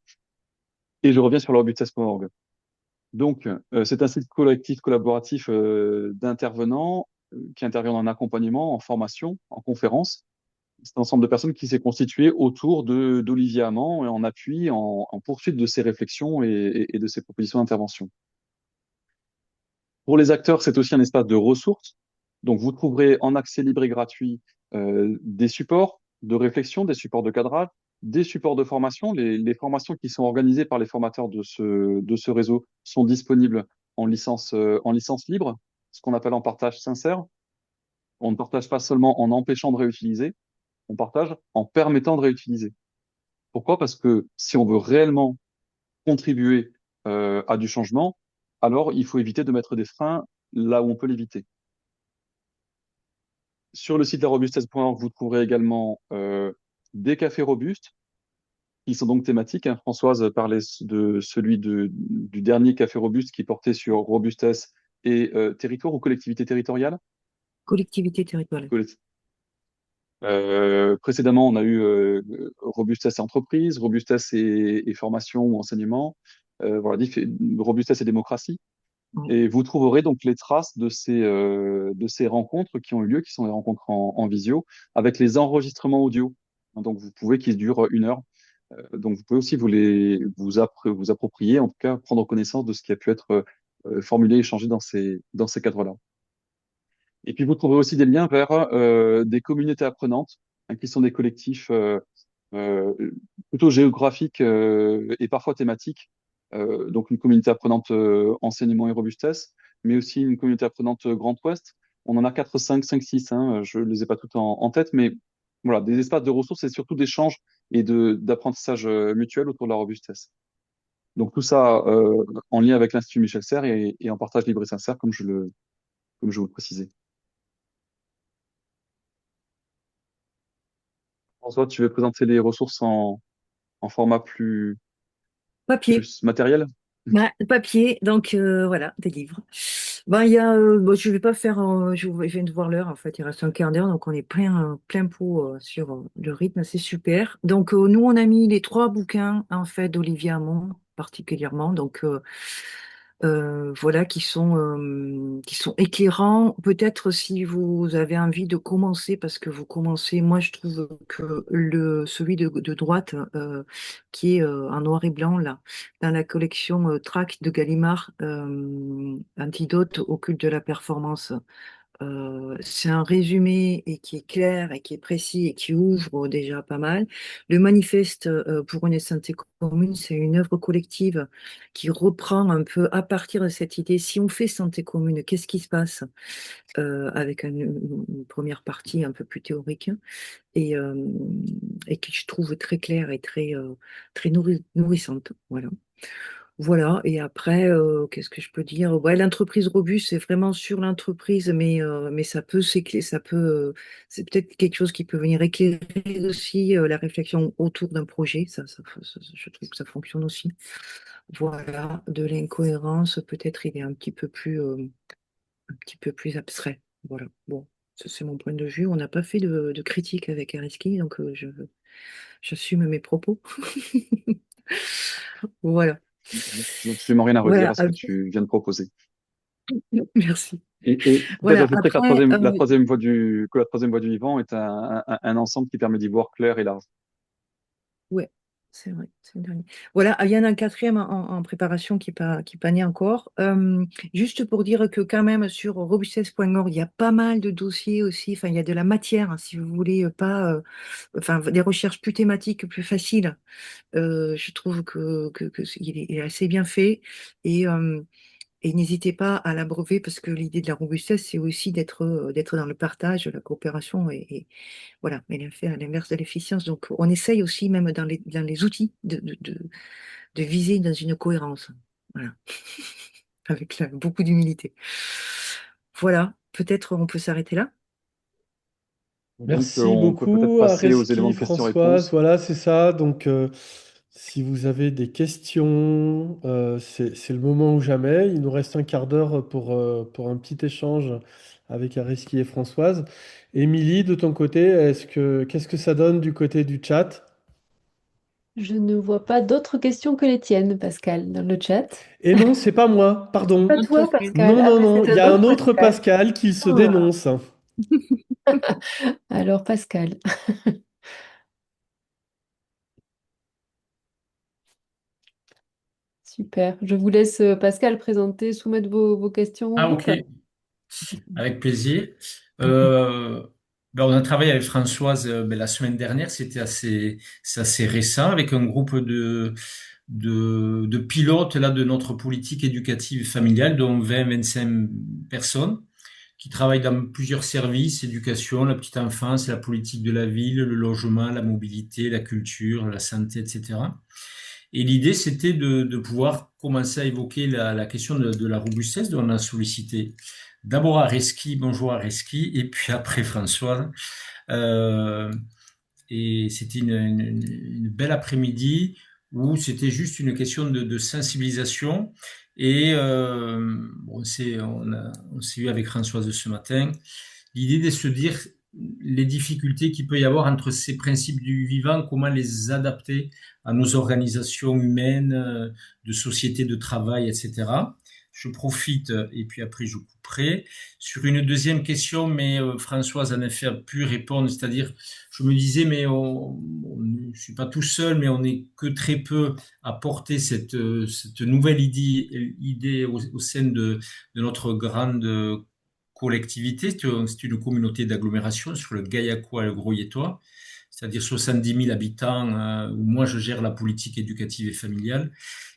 et je reviens sur la robustesse.org. Donc, c'est un site collectif, collaboratif d'intervenants qui interviennent en accompagnement, en formation, en conférence. C'est un ensemble de personnes qui s'est constitué autour d'Olivier Amand et en appui, en poursuite de ses réflexions et de ses propositions d'intervention. Pour les acteurs, c'est aussi un espace de ressources. Donc, vous trouverez en accès libre et gratuit des supports de réflexion, des supports de cadrage, des supports de formation. Les formations qui sont organisées par les formateurs de ce réseau sont disponibles en licence libre, ce qu'on appelle en partage sincère. On ne partage pas seulement en empêchant de réutiliser, on partage en permettant de réutiliser. Pourquoi? Parce que si on veut réellement contribuer à du changement, alors il faut éviter de mettre des freins là où on peut l'éviter. Sur le site larobustesse.org, vous trouverez également des cafés robustes, qui sont donc thématiques, hein. Françoise parlait de du dernier café robuste qui portait sur robustesse et territoire ou collectivité territoriale. Collectivité territoriale. Précédemment, on a eu robustesse et entreprise, robustesse et formation ou enseignement, voilà, robustesse et démocratie. Oui. Et vous trouverez donc les traces de ces rencontres qui ont eu lieu, qui sont des rencontres en visio, avec les enregistrements audio. Donc vous pouvez, qui durent 1 heure. Donc vous pouvez aussi vous approprier, en tout cas prendre connaissance de ce qui a pu être formulé, échangé dans ces cadres-là. Et puis vous trouverez aussi des liens vers des communautés apprenantes, hein, qui sont des collectifs euh, plutôt géographiques et parfois thématiques. Donc une communauté apprenante enseignement et robustesse, mais aussi une communauté apprenante Grand Ouest. On en a 4, 5, 6, hein, je ne les ai pas toutes en tête, mais voilà, des espaces de ressources et surtout d'échanges et d'apprentissage mutuel autour de la robustesse. Donc tout ça en lien avec l'Institut Michel Serres et en partage libre et sincère, comme je vous le précisais. François, tu veux présenter les ressources en format Papier. plus matériel? Ouais, papier, donc voilà, des livres. Ben, il y a, bon, je vais pas faire, je viens de voir l'heure, en fait, il reste un quart d'heure, donc on est plein pot sur le rythme, c'est super. Donc nous, on a mis les 3 bouquins, en fait, d'Olivier Hamon, particulièrement. Donc voilà, qui sont éclairants. Peut-être si vous avez envie de commencer, parce que vous commencez, moi je trouve que celui de droite, qui est en noir et blanc, là, dans la collection Tract de Gallimard, Antidote au culte de la performance. C'est un résumé et qui est clair et qui est précis et qui ouvre déjà pas mal. Le manifeste pour une santé commune, c'est une œuvre collective qui reprend un peu à partir de cette idée, si on fait santé commune, qu'est-ce qui se passe avec une première partie un peu plus théorique et, euh, et qui je trouve très claire et très nourrissante. Voilà. Voilà, et après, qu'est-ce que je peux dire? Ouais, l'entreprise robuste, c'est vraiment sur l'entreprise, mais ça peut s'éclairer, c'est peut-être quelque chose qui peut venir éclairer aussi la réflexion autour d'un projet. Je trouve que ça fonctionne aussi. Voilà, de l'incohérence, peut-être il est un petit peu plus abstrait. Voilà, bon, ça c'est mon point de vue. On n'a pas fait de critique avec Areski, donc j'assume mes propos. Voilà, Je n'ai absolument rien à redire voilà, à ce que tu viens de proposer. merci. Et peut-être Voilà, ajouter que après, la troisième voie du vivant est un ensemble qui permet d'y voir clair et large. ouais, c'est vrai, c'est le dernier. Voilà, il y en a un quatrième en préparation qui pas né encore. Juste pour dire que quand même sur robustesse.org, il y a pas mal de dossiers aussi, enfin il y a de la matière, hein, si vous voulez, pas, enfin des recherches plus thématiques, plus faciles. Je trouve il est assez bien fait et, euh, et n'hésitez pas à l'abreuver parce que l'idée de la robustesse, c'est aussi d'être dans le partage, la coopération voilà, mais elle fait à l'inverse de l'efficience. Donc, on essaye aussi, même dans les outils, de viser dans une cohérence. Voilà, avec beaucoup d'humilité. Voilà, peut-être on peut s'arrêter là. Donc, Merci on peut peut-être beaucoup, passer aux éléments Areski, de Françoise. questions-réponses. Voilà, c'est ça. Donc, si vous avez des questions, c'est le moment ou jamais. Il nous reste un quart d'heure pour un petit échange avec Areski et Françoise. Émilie, de ton côté, qu'est-ce que ça donne du côté du chat? Je ne vois pas d'autres questions que les tiennes, Pascal, dans le chat. Et non, c'est pas moi, pardon. Pas Non, tout toi, à fait. Pascal. Non, Ah non, ben non, c'est il y un a un autre autre Pascal. Pascal qui se Ah. dénonce. Alors, Pascal, super. Je vous laisse, Pascal, présenter, soumettre vos questions au Ah, groupe. ok, avec plaisir. Euh, on a travaillé avec Françoise la semaine dernière, c'est assez récent, avec un groupe de pilotes là, de notre politique éducative et familiale, dont 20-25 personnes, qui travaillent dans plusieurs services, éducation, la petite enfance, la politique de la ville, le logement, la mobilité, la culture, la santé, etc. Et l'idée, c'était de pouvoir commencer à évoquer la question de la robustesse dont on a sollicité d'abord Areski, bonjour Areski, et puis après Françoise. Euh, et c'était une belle après-midi où c'était juste une question de sensibilisation. Et on s'est eu avec Françoise ce matin. L'idée de se dire les difficultés qu'il peut y avoir entre ces principes du vivant, comment les adapter à nos organisations humaines, de société de travail, etc. Je profite, et puis après je couperai, sur une deuxième question, mais Françoise en effet a pu répondre, c'est-à-dire, je me disais, mais je ne suis pas tout seul, mais on n'est que très peu à porter cette nouvelle idée au sein de notre grande collectivité, c'est une communauté d'agglomération sur le Gaillacois et le Grosilletois, c'est-à-dire 70 000 habitants, où moi je gère la politique éducative et familiale.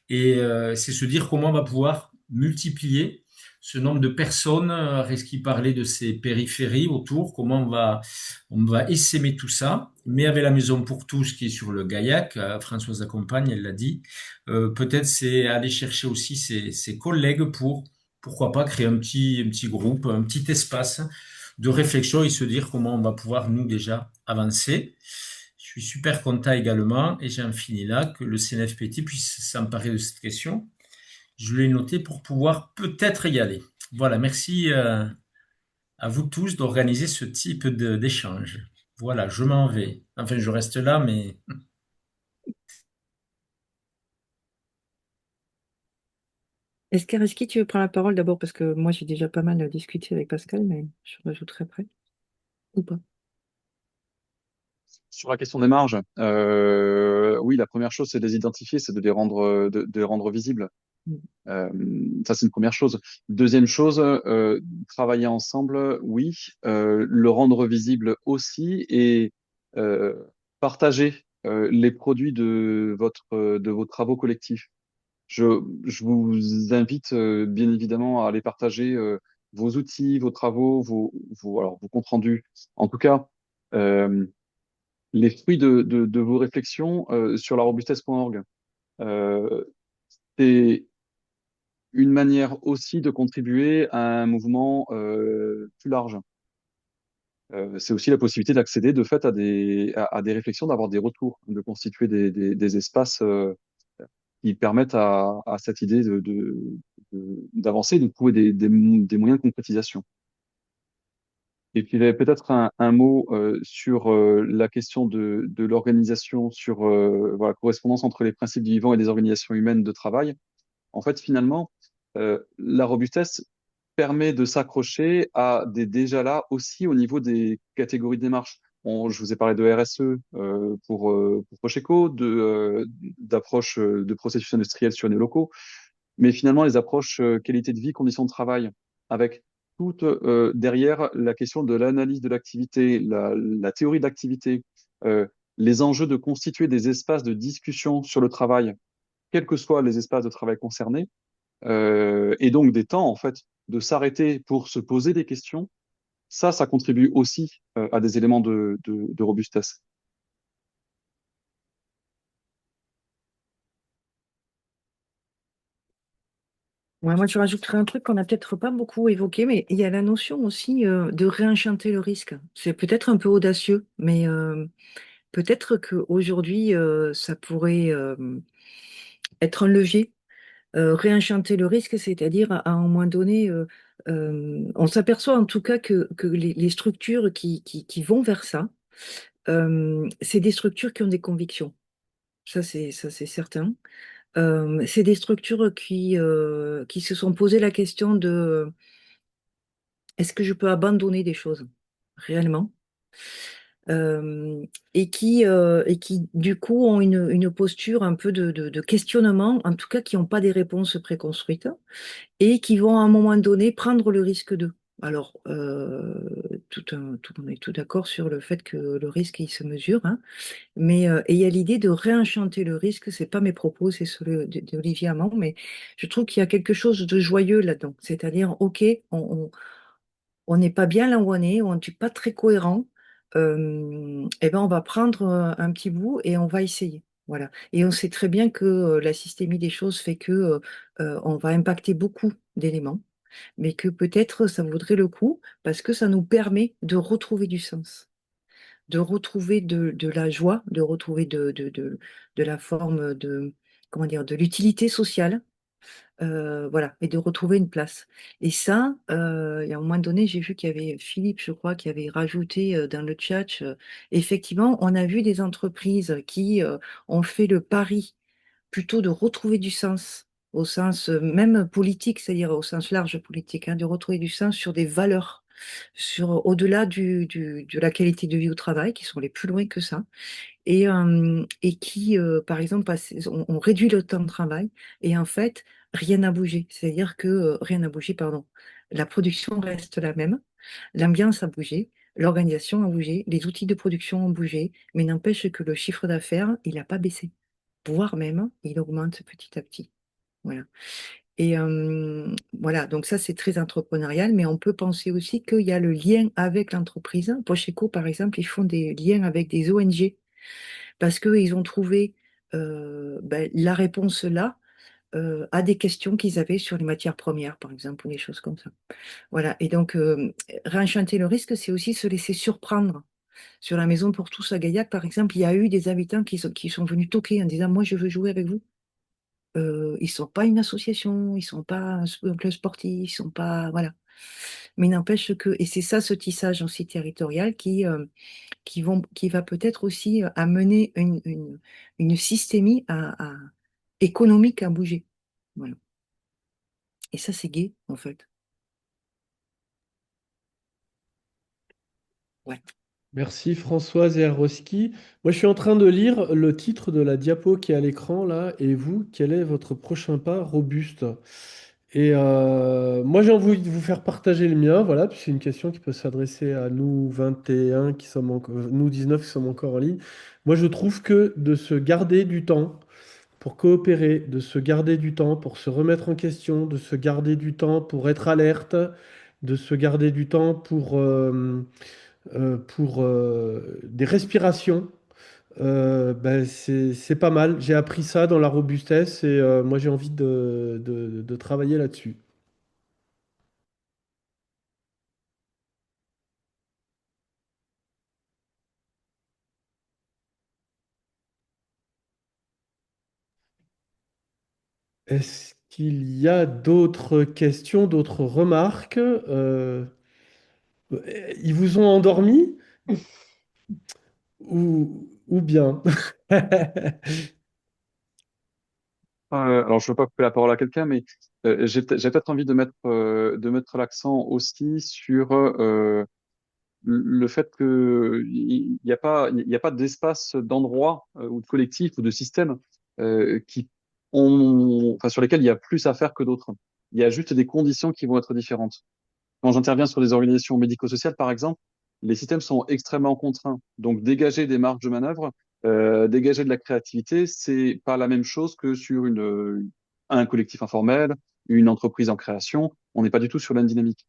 Et c'est se dire comment on va pouvoir multiplier ce nombre de personnes, Reski parlait de ces périphéries autour, comment on va essaimer tout ça, mais avec la Maison pour tous qui est sur le Gaillac, Françoise accompagne, elle l'a dit, peut-être c'est aller chercher aussi ses collègues pour, pourquoi pas, créer un petit groupe, un petit espace de réflexion et se dire comment on va pouvoir, nous, déjà, avancer. Je suis super content également, et j'en finis là, que le CNFPT puisse s'emparer de cette question. Je l'ai noté pour pouvoir peut-être y aller. Voilà, merci à vous tous d'organiser ce type d'échange. Voilà, je m'en vais. Enfin, je reste là, mais Est-ce qu'Areski, tu veux prendre la parole d'abord parce que moi j'ai déjà pas mal discuté avec Pascal, mais je rajouterai après ou pas? Sur la question des marges, oui, la première chose, c'est de les identifier, c'est de les rendre, de les rendre visibles. Mm. Euh, Ça, c'est une première chose. Deuxième chose, travailler ensemble, oui, le rendre visible aussi et euh, partager les produits de vos travaux collectifs. Je, je vous invite bien évidemment à aller partager vos outils, vos travaux, alors, vos comptes rendus. En tout cas, euh, les fruits de vos réflexions sur la robustesse.org. Euh, c'est une manière aussi de contribuer à un mouvement plus large. C'est aussi la possibilité d'accéder de fait à des réflexions, d'avoir des retours, de constituer des espaces qui permettent à cette idée d'avancer, de trouver des moyens de concrétisation. Et puis, il y avait peut-être un mot sur la question de l'organisation, sur voilà, correspondance entre les principes du vivant et des organisations humaines de travail. En fait, finalement, la robustesse permet de s'accrocher à des déjà là aussi au niveau des catégories de démarches. Je vous ai parlé de RSE pour Procheco, d'approches de processus industriels sur les locaux, mais finalement les approches qualité de vie, conditions de travail, avec toute derrière la question de l'analyse de l'activité, la théorie de l'activité, euh, les enjeux de constituer des espaces de discussion sur le travail, quels que soient les espaces de travail concernés, et donc des temps en fait de s'arrêter pour se poser des questions. Ça contribue aussi à des éléments de robustesse. Ouais, moi, je rajouterais un truc qu'on n'a peut-être pas beaucoup évoqué, mais il y a la notion aussi de réenchanter le risque. C'est peut-être un peu audacieux, mais peut-être qu'aujourd'hui, ça pourrait être un levier. Réenchanter le risque, c'est-à-dire à un moment donné, on s'aperçoit en tout cas que les structures qui vont vers ça, c'est des structures qui ont des convictions. Ça, c'est certain. C'est des structures qui se sont posées la question de est-ce que je peux abandonner des choses réellement? Euh, et qui, du coup, ont une posture un peu de questionnement, en tout cas qui n'ont pas des réponses préconstruites, et qui vont à un moment donné prendre le risque d'eux. Alors, on est tout d'accord sur le fait que le risque, il se mesure, hein, mais et il y a l'idée de réenchanter le risque, c'est pas mes propos, c'est ceux d'Olivier Hamon, mais je trouve qu'il y a quelque chose de joyeux là-dedans. C'est-à-dire, OK, on n'est pas bien là où on est, on n'est pas très cohérent, eh ben on va prendre un petit bout et on va essayer. Voilà. Et on sait très bien que la systémie des choses fait que on va impacter beaucoup d'éléments, mais que peut-être ça vaudrait le coup parce que ça nous permet de retrouver du sens, de retrouver de la joie, de retrouver de la forme de, comment dire, de l'utilité sociale, voilà, et de retrouver une place. Et ça, il y a un moment donné, j'ai vu qu'il y avait Philippe, je crois, qui avait rajouté dans le chat, effectivement, on a vu des entreprises qui ont fait le pari plutôt de retrouver du sens, au sens même politique, c'est-à-dire au sens large politique, hein, de retrouver du sens sur des valeurs, sur au-delà de la qualité de vie au travail, qui sont les plus loin que ça, et qui, par exemple, on réduit le temps de travail et en fait, rien n'a bougé. C'est-à-dire que rien n'a bougé, pardon. La production reste la même, l'ambiance a bougé, l'organisation a bougé, les outils de production ont bougé, mais n'empêche que le chiffre d'affaires, il n'a pas baissé, voire même, il augmente petit à petit. Voilà. Et voilà, donc ça, c'est très entrepreneurial, mais on peut penser aussi qu'il y a le lien avec l'entreprise. Pocheco, par exemple, ils font des liens avec des ONG parce qu'ils ont trouvé ben, la réponse là à des questions qu'ils avaient sur les matières premières, par exemple, ou des choses comme ça. Voilà. Et donc, réenchanter le risque, c'est aussi se laisser surprendre. Sur la maison pour tous à Gaillac, par exemple, il y a eu des habitants qui sont venus toquer en disant, moi, je veux jouer avec vous. Ils sont pas une association, ils sont pas un club sportif, ils sont pas, voilà. Mais n'empêche que, et c'est ça ce tissage aussi territorial qui va peut-être aussi amener une systémie économique à bouger. Voilà. Et ça, c'est gai, en fait. Ouais. Merci Françoise et Aroski. Moi, je suis en train de lire le titre de la diapo qui est à l'écran là. Et vous, quel est votre prochain pas robuste? Et moi, j'ai envie de vous faire partager le mien. Voilà, puis c'est une question qui peut s'adresser à nous 21 qui sommes encore, nous 19 qui sommes encore en ligne. Moi, je trouve que de se garder du temps pour coopérer, de se garder du temps pour se remettre en question, de se garder du temps pour être alerte, de se garder du temps pour des respirations. Ben, c'est pas mal. J'ai appris ça dans la robustesse et moi j'ai envie de travailler là-dessus. Est-ce qu'il y a d'autres questions, d'autres remarques? Ils vous ont endormi ou bien? Alors, je ne veux pas couper la parole à quelqu'un, mais j'ai peut-être envie de mettre l'accent aussi sur le fait que il y a pas d'espace, d'endroit ou de collectif ou de système qui enfin, sur lesquels il y a plus à faire que d'autres. Il y a juste des conditions qui vont être différentes. Quand j'interviens sur des organisations médico-sociales, par exemple, les systèmes sont extrêmement contraints. Donc, dégager des marges de manœuvre, dégager de la créativité, c'est pas la même chose que sur un collectif informel, une entreprise en création. On n'est pas du tout sur la même dynamique.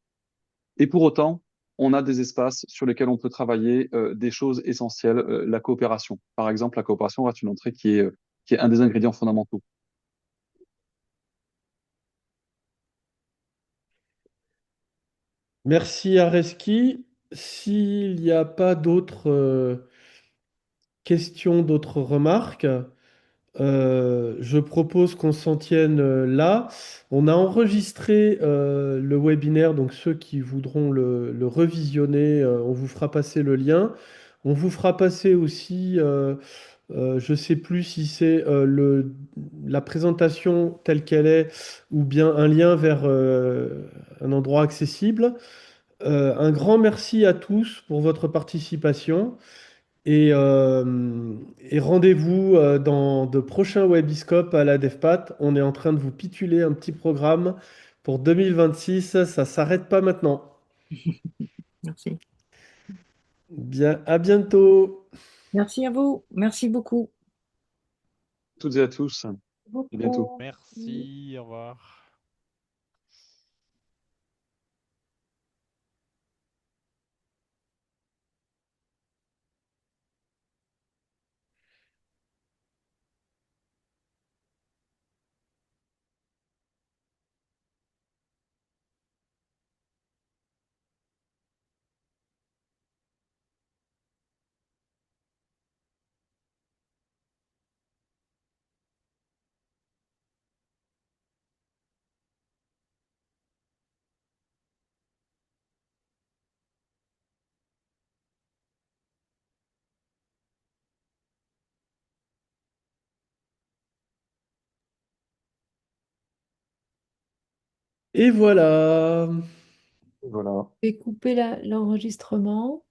Et pour autant, on a des espaces sur lesquels on peut travailler des choses essentielles, la coopération. Par exemple, la coopération reste une entrée qui est un des ingrédients fondamentaux. Merci Areski. S'il n'y a pas d'autres questions, d'autres remarques, je propose qu'on s'en tienne là. On a enregistré le webinaire, donc ceux qui voudront le revisionner, on vous fera passer le lien. On vous fera passer aussi, je ne sais plus si c'est la présentation telle qu'elle est ou bien un lien vers un endroit accessible. Un grand merci à tous pour votre participation. Et rendez-vous dans de prochains Webiscopes à la DevPat. On est en train de vous pituler un petit programme pour 2026. Ça s'arrête pas maintenant. Merci. Bien, à bientôt. Merci à vous. Merci beaucoup. Toutes et à tous, à bientôt. Beaucoup. Merci, au revoir. Et voilà. Voilà. Je vais couper l'enregistrement.